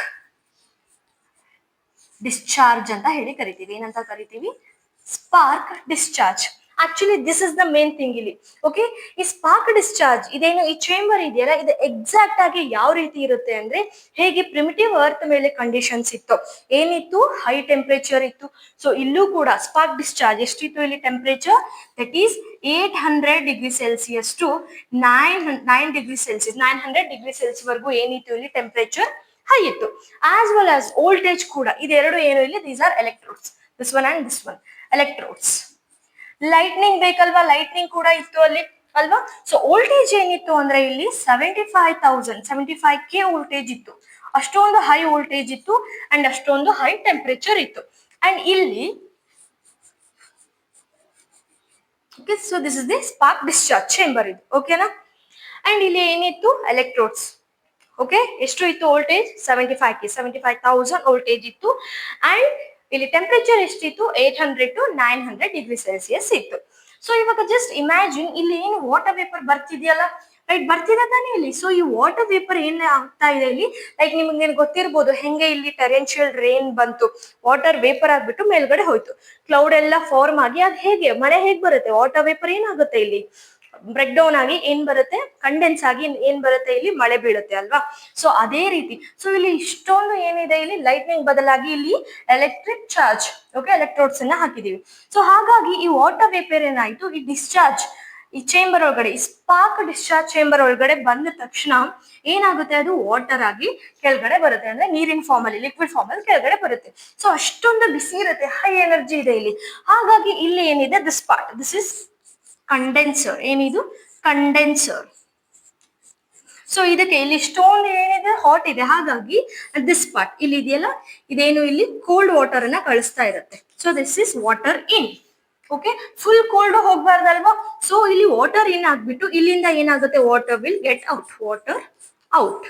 ಡಿಸ್ಚಾರ್ಜ್ ಅಂತ ಹೇಳಿ ಕರಿತೀವಿ. ಏನಂತ ಕರಿತೀವಿ? Spark discharge. Actually this is the main thing ಇಲ್ಲಿ. ಓಕೆ, ಈ ಸ್ಪಾರ್ಕ್ ಡಿಸ್ಚಾರ್ಜ್ ಇದೇನು ಈ ಚೇಂಬರ್ ಇದೆಯಲ್ಲ, ಇದು ಎಕ್ಸಾಕ್ಟ್ ಆಗಿ ಯಾವ ರೀತಿ ಇರುತ್ತೆ ಅಂದ್ರೆ, ಹೇಗೆ ಪ್ರಿಮಿಟಿವ್ ಅರ್ತ್ ಮೇಲೆ ಕಂಡೀಷನ್ಸ್ ಇತ್ತು, ಏನಿತ್ತು, ಹೈ ಟೆಂಪರೇಚರ್ ಇತ್ತು. ಸೊ ಇಲ್ಲೂ ಕೂಡ ಸ್ಪಾರ್ಕ್ ಡಿಸ್ಚಾರ್ಜ್ ಎಷ್ಟಿತ್ತು ಇಲ್ಲಿ temperature, that is 800 degree Celsius to 9 degree Celsius, 900 degree Celsius ವರೆಗೂ ಏನಿತ್ತು ಇಲ್ಲಿ ಟೆಂಪರೇಚರ್ ಹೈ ಇತ್ತು. ಆಸ್ ವೆಲ್ ಆಸ್ ವೋಲ್ಟೇಜ್ ಕೂಡ. ಇದೆರಡು ಏನು ಇಲ್ಲಿ, these are electrodes, this one and this one electrodes. Lightning ಬೇಕಲ್ವಾ, ಲೈಟ್ನಿಂಗ್ ಕೂಡ ಇತ್ತು ಅಲ್ಲಿ ಅಲ್ವಾ. ಸೊ ವೋಲ್ಟೇಜ್ ಏನಿತ್ತು ಅಂದ್ರೆ ಇಲ್ಲಿ 75K ವೋಲ್ಟೇಜ್ ಇತ್ತು. ಅಷ್ಟೊಂದು ಹೈ ವೋಲ್ಟೇಜ್ ಇತ್ತು ಅಂಡ್ ಅಷ್ಟೊಂದು ಹೈ ಟೆಂಪರೇಚರ್ ಇತ್ತು. ಅಂಡ್ ಇಲ್ಲಿ okay, so this is the spark discharge chamber ಇದು. ಓಕೆನಾ. ಅಂಡ್ ಇಲ್ಲಿ ಏನಿತ್ತು, ಎಲೆಕ್ಟ್ರೋಡ್ಸ್. ಓಕೆ, ಎಷ್ಟು ಇತ್ತು ವೋಲ್ಟೇಜ್, 75,000 ವೋಲ್ಟೇಜ್ ಇತ್ತು. ಅಂಡ್ ಇಲ್ಲಿ ಟೆಂಪರೇಚರ್ ಎಷ್ಟಿತ್ತು, 800 to 900 ಡಿಗ್ರಿ ಸೆಲ್ಸಿಯಸ್ ಇತ್ತು. ಸೊ ಇವಾಗ ಜಸ್ಟ್ ಇಮ್ಯಾಜಿನ್, ಇಲ್ಲಿ ಏನು ವಾಟರ್ ವೇಪರ್ ಬರ್ತಿದೆಯಲ್ಲ, ರೈಟ್, ಬರ್ತಿದೆ ತಾನೇ ಇಲ್ಲಿ. ಸೊ ಈ ವಾಟರ್ ವೇಪರ್ ಏನ್ ಆಗ್ತಾ ಇದೆ ಇಲ್ಲಿ, ಲೈಕ್ ನಿಮ್ಗೆ ಗೊತ್ತಿರ್ಬೋದು ಹೆಂಗೆ ಇಲ್ಲಿ ಟೆರೆನ್ಷಿಯಲ್ ರೇನ್ ಬಂತು, ವಾಟರ್ ವೇಪರ್ ಆಗ್ಬಿಟ್ಟು ಮೇಲ್ಗಡೆ ಹೋಯ್ತು, ಕ್ಲೌಡ್ ಎಲ್ಲ ಫಾರ್ಮ್ ಆಗಿ ಅದು ಹೇಗೆ ಮಳೆ ಹೇಗ್ ಬರುತ್ತೆ, ವಾಟರ್ ವೇಪರ್ ಏನಾಗುತ್ತೆ ಇಲ್ಲಿ ಬ್ರೇಕ್ ಡೌನ್ ಆಗಿ ಏನ್ ಬರುತ್ತೆ, ಕಂಡೆನ್ಸ್ ಆಗಿ ಏನ್ ಬರುತ್ತೆ ಇಲ್ಲಿ ಮಳೆ ಬೀಳುತ್ತೆ ಅಲ್ವಾ. ಸೊ ಅದೇ ರೀತಿ, ಸೊ ಇಲ್ಲಿ ಇಷ್ಟೊಂದು ಏನಿದೆ ಇಲ್ಲಿ ಲೈಟ್ನಿಂಗ್ ಬದಲಾಗಿ ಇಲ್ಲಿ ಎಲೆಕ್ಟ್ರಿಕ್ ಚಾರ್ಜ್, ಓಕೆ, ಎಲೆಕ್ಟ್ರೋಡ್ಸ್ ಅನ್ನ ಹಾಕಿದೀವಿ. ಸೊ ಹಾಗಾಗಿ ಈ ವಾಟರ್ ವೇಪರ್ ಏನಾಯ್ತು, ಈ ಡಿಸ್ಚಾರ್ಜ್ ಈ ಚೇಂಬರ್ ಒಳಗಡೆ, ಈ ಸ್ಪಾರ್ಕ್ ಡಿಸ್ಚಾರ್ಜ್ ಚೇಂಬರ್ ಒಳಗಡೆ ಬಂದ ತಕ್ಷಣ ಏನಾಗುತ್ತೆ, ಅದು ವಾಟರ್ ಆಗಿ ಕೆಳಗಡೆ ಬರುತ್ತೆ, ಅಂದ್ರೆ ನೀರಿನ ಫಾರ್ಮ್ ಅಲ್ಲಿ, ಲಿಕ್ವಿಡ್ ಫಾರ್ಮ್ ಅಲ್ಲಿ ಕೆಳಗಡೆ ಬರುತ್ತೆ. ಸೊ ಅಷ್ಟೊಂದು ಬಿಸಿ ಇರುತ್ತೆ, ಹೈ ಎನರ್ಜಿ ಇದೆ ಇಲ್ಲಿ. ಹಾಗಾಗಿ ಇಲ್ಲಿ ಏನಿದೆ, this part, this is condenser. ಏನಿದು, ಕಂಡೆನ್ಸರ್. ಸೊ ಇದಕ್ಕೆ ಇಲ್ಲಿ ಸ್ಟೋನ್ ಏನಿದೆ, ಹಾಟ್ ಇದೆ, ಹಾಗಾಗಿ ದಿಸ್ ಪಾರ್ಟ್ ಇಲ್ಲಿ ಇದೆಯಲ್ಲ, ಇದೇನು ಇಲ್ಲಿ ಕೋಲ್ಡ್ ವಾಟರ್ ಅನ್ನ ಕಳಿಸ್ತಾ ಇರುತ್ತೆ. So this is water in. Okay, full cold ಹೋಗ್ಬಾರ್ದಲ್ವಾ. ಸೊ ಇಲ್ಲಿ ವಾಟರ್ ಇನ್ ಆಗ್ಬಿಟ್ಟು ಇಲ್ಲಿಂದ ಏನಾಗುತ್ತೆ, water will get out, water out.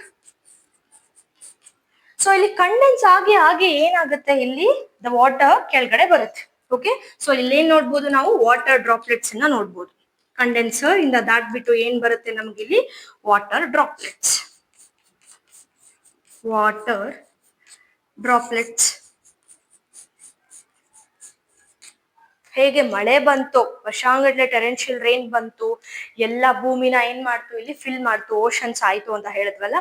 So ಇಲ್ಲಿ ಕಂಡೆನ್ಸ್ ಆಗಿ ಆಗಿ ಏನಾಗುತ್ತೆ, ಇಲ್ಲಿ ದ ವಾಟರ್ ಕೆಳಗಡೆ ಬರುತ್ತೆ. ಓಕೆ, ಸೊ ಇಲ್ಲಿ ಏನ್ ನೋಡ್ಬೋದು ನಾವು, ವಾಟರ್ ಡ್ರಾಪ್ಲೆಟ್ಸ್ ಅನ್ನ ನೋಡ್ಬೋದು. ಕಂಡೆನ್ಸರ್ ಇಂದ ದಾಟ್ಬಿಟ್ಟು ಏನ್ ಬರುತ್ತೆ ನಮ್ಗೆ ಇಲ್ಲಿ, ವಾಟರ್ ಡ್ರಾಪ್ಲೆಟ್ಸ್, ವಾಟರ್ ಡ್ರಾಪ್ಲೆಟ್ಸ್. ಹೇಗೆ ಮಳೆ ಬಂತು, ವರ್ಷಾಂಗಟ್ಲೆ ಟೆರೆನ್ಷಿಯಲ್ ರೇನ್ ಬಂತು, ಎಲ್ಲ ಭೂಮಿನ ಏನ್ ಮಾಡ್ತು ಇಲ್ಲಿ ಫಿಲ್ ಮಾಡ್ತು, ಓಷನ್ಸ್ ಆಯ್ತು ಅಂತ ಹೇಳಿದ್ವಲ್ಲ,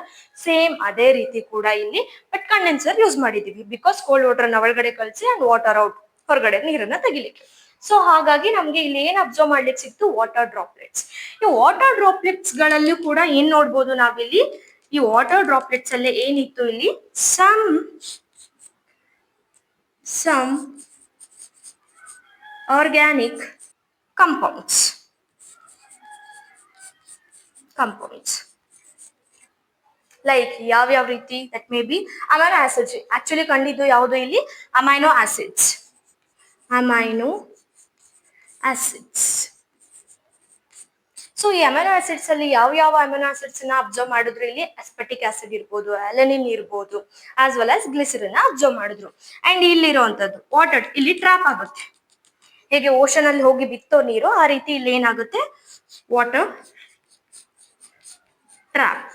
ಸೇಮ್ ಅದೇ ರೀತಿ ಕೂಡ ಇಲ್ಲಿ. ಬಟ್ ಕಂಡೆನ್ಸರ್ ಯೂಸ್ ಮಾಡಿದೀವಿ ಬಿಕಾಸ್ ಕೋಲ್ಡ್ ವಾಟರ್ ನ ಒಳಗಡೆ ಕಳಿಸಿ ಅಂಡ್ ವಾಟರ್ ಔಟ್, ಹೊರಗಡೆ ನೀರನ್ನ ತೆಗಿಲಿಕ್ಕೆ. ಸೊ ಹಾಗಾಗಿ ನಮ್ಗೆ ಇಲ್ಲಿ ಏನ್ ಅಬ್ಸರ್ವ್ ಮಾಡ್ಲಿಕ್ಕೆ ಸಿಕ್ತು, ವಾಟರ್ ಡ್ರಾಪ್ಲೆಟ್ಸ್. ಈ ವಾಟರ್ ಡ್ರಾಪ್ಲೆಟ್ಸ್ ಗಳಲ್ಲೂ ಕೂಡ ಏನ್ ನೋಡ್ಬೋದು ನಾವಿಲ್ಲಿ, ಈ ವಾಟರ್ ಡ್ರಾಪ್ಲೆಟ್ಸ್ ಅಲ್ಲೇ ಏನಿತ್ತು ಇಲ್ಲಿ, ಸಮ್ ಆರ್ಗ್ಯಾನಿಕ್ ಕಂಪೌಂಡ್ಸ್. ಲೈಕ್ ಯಾವ್ಯಾವ ರೀತಿ, that may be amino acids. Actually ಕಂಡಿದ್ದು ಯಾವುದು ಇಲ್ಲಿ, amino acids. Amino acids. So ಈ ಅಮೈನೋ ಆಸಿಡ್ಸ್ ಅಲ್ಲಿ ಯಾವ ಅಮೈನೋ ಆಸಿಡ್ಸ್ ನ ಅಬ್ಸರ್ವ್ ಮಾಡಿದ್ರು ಇಲ್ಲಿ, ಅಸ್ಪೆಟಿಕ್ ಆಸಿಡ್ ಇರ್ಬೋದು, ಅಲೆನಿನ್ ಇರ್ಬೋದು, as well as glycerine observe ಮಾಡಿದ್ರು. ಅಂಡ್ ಇಲ್ಲಿರುವಂತದ್ದು ವಾಟರ್ ಇಲ್ಲಿ ಟ್ರಾಪ್ ಆಗುತ್ತೆ. ಹೇಗೆ ಓಷನ್ ಅಲ್ಲಿ ಹೋಗಿ ಬಿತ್ತೋ ನೀರು, ಆ ರೀತಿ ಇಲ್ಲಿ ಏನಾಗುತ್ತೆ, water trap.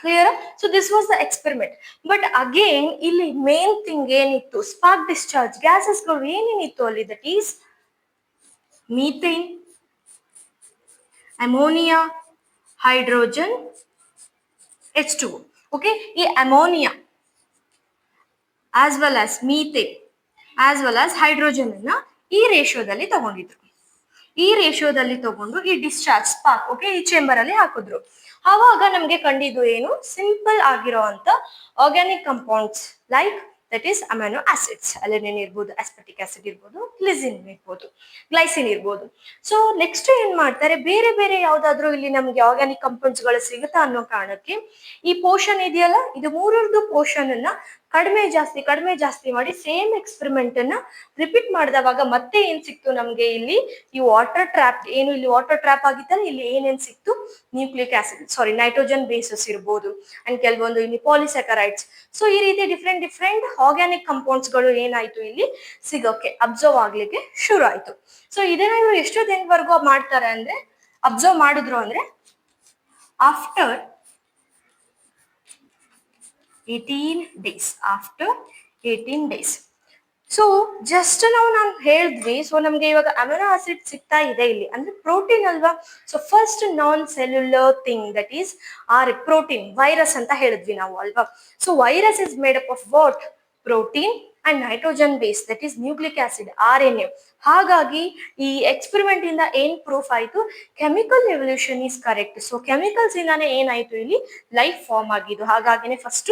Clear. So this was the experiment. But again ಇಲ್ಲಿ ಮೇನ್ ಥಿಂಗ್ ಏನಿತ್ತು, ಸ್ಪಾರ್ಕ್ ಡಿಸ್ಚಾರ್ಜ್ ಗ್ಯಾಸಸ್ಗಳು ಏನೇನಿತ್ತು ಅಲ್ಲಿ, that is methane, ammonia, hydrogen, H2O. Okay, ಈ ammonia as well as methane as well as hydrogen ಅನ್ನ ಈ ರೇಷಿಯೋದಲ್ಲಿ ತಗೊಂಡಿದ್ರು. ಈ ರೇಷಿಯೋದಲ್ಲಿ ತಗೊಂಡು ಈ ಡಿಸ್ಚಾರ್ಜ್ ಸ್ಪಾರ್ಕ್, ಓಕೆ, ಈ ಚೇಂಬರ್ ಅಲ್ಲಿ ಹಾಕಿದ್ರು. ಆವಾಗ ನಮ್ಗೆ ಕಂಡಿದ್ದು ಏನು, ಸಿಂಪಲ್ ಆಗಿರೋ ಅಂತ organic compounds like that is amino acids. ಅಲೆನಿನ್ ಇರ್ಬೋದು, ಅಸ್ಪೆಟಿಕ್ ಆಸಿಡ್ ಇರ್ಬೋದು, ಗ್ಲೈಸಿನ್ ಇರ್ಬೋದು. ಸೊ ನೆಕ್ಸ್ಟ್ ಏನ್ ಮಾಡ್ತಾರೆ, ಬೇರೆ ಬೇರೆ ಯಾವ್ದಾದ್ರು ಇಲ್ಲಿ ನಮ್ಗೆ ಆರ್ಗ್ಯಾನಿಕ್ ಕಂಪೌಂಡ್ಸ್ ಗಳು ಸಿಗುತ್ತಾ ಅನ್ನೋ ಕಾರಣಕ್ಕೆ ಈ ಪೋರ್ಷನ್ ಇದೆಯಲ್ಲ, ಇದು ಮೂರರದು ಪೋರ್ಷನ್ ಅನ್ನ ಕಡಿಮೆ ಜಾಸ್ತಿ ಮಾಡಿ ಸೇಮ್ ಎಕ್ಸ್ಪೆರಿಮೆಂಟ್ ಅನ್ನ ರಿಪೀಟ್ ಮಾಡಿದವಾಗ ಮತ್ತೆ ಏನ್ ಸಿಕ್ತು ನಮ್ಗೆ ಇಲ್ಲಿ, ಈ ವಾಟರ್ ಟ್ರಾಪ್, ಏನು ಇಲ್ಲಿ ವಾಟರ್ ಟ್ರಾಪ್ ಆಗಿತ್ತಲ್ಲ, ಇಲ್ಲಿ ಏನೇನ್ ಸಿಕ್ತು, ನ್ಯೂಕ್ಲಿಕ್ ಆಸಿಡ್, ನೈಟ್ರೋಜನ್ ಬೇಸಸ್ ಇರ್ಬೋದು, ಅಂಡ್ ಕೆಲವೊಂದು ಇಲ್ಲಿ ಪಾಲಿಸ್ಯಾಕರೈಡ್ಸ್. ಸೊ ಈ ರೀತಿ ಡಿಫ್ರೆಂಟ್ ಆರ್ಗ್ಯಾನಿಕ್ ಕಂಪೌಂಡ್ಸ್ ಗಳು ಏನಾಯ್ತು ಇಲ್ಲಿ ಸಿಗೋಕೆ, ಅಬ್ಸರ್ವ್ ಆಗ್ಲಿಕ್ಕೆ ಶುರು ಆಯ್ತು. ಸೊ ಇದನ್ನ ಇವರು ಎಷ್ಟು ದಿನವರೆಗೂ ಮಾಡ್ತಾರೆ ಅಂದ್ರೆ, ಅಬ್ಸರ್ವ್ ಮಾಡಿದ್ರು ಅಂದ್ರೆ after 18 days. After 18 days. So just ನಾನು ಹೇಳಿದ್ವಿ, ಸೊ ನಮ್ಗೆ ಇವಾಗ ಅಮಿನೋ ಆಸಿಡ್ ಸಿಗ್ತಾ ಇದೆ ಇಲ್ಲಿ, ಅಂದ್ರೆ ಪ್ರೋಟೀನ್ ಅಲ್ವಾ. So first non cellular thing that is are protein, virus ಅಂತ ಹೇಳಿದ್ವಿ ನಾವು ಅಲ್ವಾ. So virus is made up of what? Protein and nitrogen base that is nucleic acid, RNA. ಹಾಗಾಗಿ ಈ ಎಕ್ಸ್ಪೆರಿಮೆಂಟ್ ಇಂದ ಏನ್ ಪ್ರೂಫ್ ಆಯ್ತು? Chemical evolution is correct. So chemicals ಇಂದಾನೆ ಏನಾಯ್ತು ಇಲ್ಲಿ ಲೈಫ್ ಫಾರ್ಮ್ ಆಗಿದ್ದು. ಹಾಗಾಗಿನೇ ಫಸ್ಟ್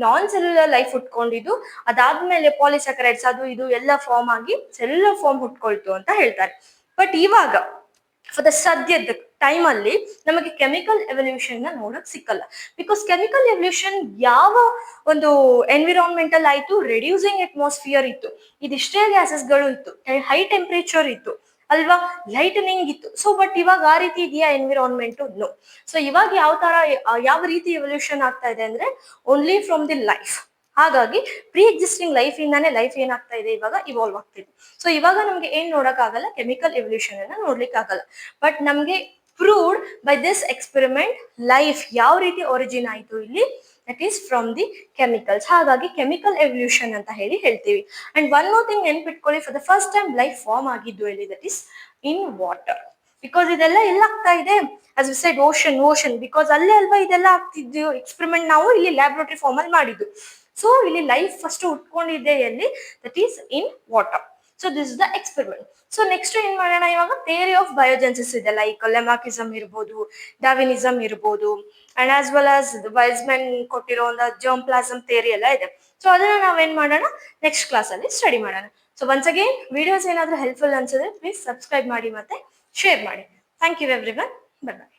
ನಾನ್ ಸೆಲ್ಯುಲರ್ ಲೈಫ್ ಹುಟ್ಕೊಂಡಿದ್ದು, ಅದಾದ್ಮೇಲೆ ಪಾಲಿಸ್ಯಾಕರೈಡ್ಸ್ ಅದು ಇದು ಎಲ್ಲ ಫಾರ್ಮ್ ಆಗಿ ಸೆಲ್ಯುಲರ್ ಫಾರ್ಮ್ ಹುಟ್ಕೊಳ್ತು ಅಂತ ಹೇಳ್ತಾರೆ. ಬಟ್ ಇವಾಗ ಫಾರ್ ದ ಸದ್ಯದ ಟೈಮ್ ಅಲ್ಲಿ ನಮಗೆ ಕೆಮಿಕಲ್ ಎವಲ್ಯೂಷನ್ ನ ನೋಡಕ್ ಸಿಕ್ಕಲ್ಲ. ಬಿಕಾಸ್ ಕೆಮಿಕಲ್ ಎವಲ್ಯೂಷನ್ ಯಾವ ಒಂದು ಎನ್ವಿರಾನ್ಮೆಂಟಲ್ ಆಯ್ತು? ರೆಡ್ಯೂಸಿಂಗ್ ಅಟ್ಮಾಸ್ಫಿಯರ್ ಇತ್ತು, ಇದಿಷ್ಟೇ ಗ್ಯಾಸಸ್ಗಳು ಇತ್ತು, ಹೈ ಟೆಂಪರೇಚರ್ ಇತ್ತು ಅಲ್ವಾ, ಲೈಟನಿಂಗ್ ಇತ್ತು. ಸೊ ಬಟ್ ಇವಾಗ ಆ ರೀತಿ ಇದೆಯಾ ಎನ್ವಿರಾನ್ಮೆಂಟ್? ನೋ. ಸೊ ಇವಾಗ ಯಾವ ರೀತಿ ಎವಲ್ಯೂಷನ್ ಆಗ್ತಾ ಇದೆ ಅಂದ್ರೆ ಓನ್ಲಿ ಫ್ರಮ್ ದಿ ಲೈಫ್. ಹಾಗಾಗಿ ಪ್ರೀ ಎಕ್ಸಿಸ್ಟಿಂಗ್ ಲೈಫ್ ಇಂದಾನೆ ಲೈಫ್ ಏನಾಗ್ತಾ ಇದೆ ಇವಾಗ ಇವಾಲ್ವ್ ಆಗ್ತಿದೆ. ಸೊ ಇವಾಗ ನಮ್ಗೆ ಏನ್ ನೋಡಕ್ ಆಗಲ್ಲ? ಕೆಮಿಕಲ್ ಎವಲ್ಯೂಷನ್ ಅನ್ನ ನೋಡ್ಲಿಕ್ಕೆ ಆಗಲ್ಲ. ಬಟ್ ನಮ್ಗೆ proved by this experiment life ಯಾವ ರೀತಿ ಒರಿಜಿನ್ ಆಯ್ತು ಇಲ್ಲಿ, that is from the chemicals. ಹಾಗಾಗಿ ಕೆಮಿಕಲ್ ಎವಲ್ಯೂಷನ್ ಅಂತ ಹೇಳ್ತೀವಿ. ಅಂಡ್ ಒನ್ ಮೋರ್ ಥಿಂಗ್ ನೆನ್ಪಿಟ್ಕೊಳ್ಳಿ, for the first time life form ಆಗಿದ್ದು ಎಲ್ಲಿ? That is in water. Because ಇದೆಲ್ಲ ಎಲ್ಲಾಗ್ತಾ ಇದೆ? As we said ocean. Because ಅಲ್ಲೇ ಅಲ್ವಾ ಇದೆಲ್ಲ ಆಗ್ತಿದ್ದು ಎಕ್ಸ್ಪೆರಿಮೆಂಟ್ ನಾವು ಇಲ್ಲಿ ಲ್ಯಾಬ್ರೋಟರಿ ಫಾರ್ಮ್ ಅಲ್ಲಿ ಮಾಡಿದ್ದು. ಸೊ ಇಲ್ಲಿ ಲೈಫ್ ಫಸ್ಟ್ ಉಟ್ಕೊಂಡಿದೆ ಎಲ್ಲಿ? That is in water. So this is the experiment. So next ಏನ್ ಮಾಡೋಣ ಇವಾಗ? ಥಿಯರಿ ಆಫ್ ಬಯೋಜೆನ್ಸಿಸ್ ಇದೆ, ಲೈಕ್ ಲೆಮಾಕಿಸಮ್ ಇರ್ಬೋದು, ಡಾರ್ವಿನಿಸಮ್ ಇರ್ಬೋದು, and as well as Wiseman ಕೊಟ್ಟಿರೋ ಒಂದು ಜರ್ಮ್ ಪ್ಲಾಸಮ್ ಥಿಯರಿ ಎಲ್ಲ ಇದೆ. ಸೊ ಅದನ್ನ ನಾವೇನ್ ಮಾಡೋಣ ನೆಕ್ಸ್ಟ್ ಕ್ಲಾಸ್ ಅಲ್ಲಿ ಸ್ಟಡಿ ಮಾಡೋಣ. ಸೊ ಒನ್ಸ್ ಅಗೇನ್ ವಿಡಿಯೋಸ್ ಏನಾದ್ರೂ ಹೆಲ್ಪ್ಫುಲ್ ಅನ್ಸಿದ್ರೆ ಪ್ಲೀಸ್ ಸಬ್ಸ್ಕ್ರೈಬ್ ಮಾಡಿ ಮತ್ತೆ ಶೇರ್ ಮಾಡಿ. Thank you everyone. Bye by.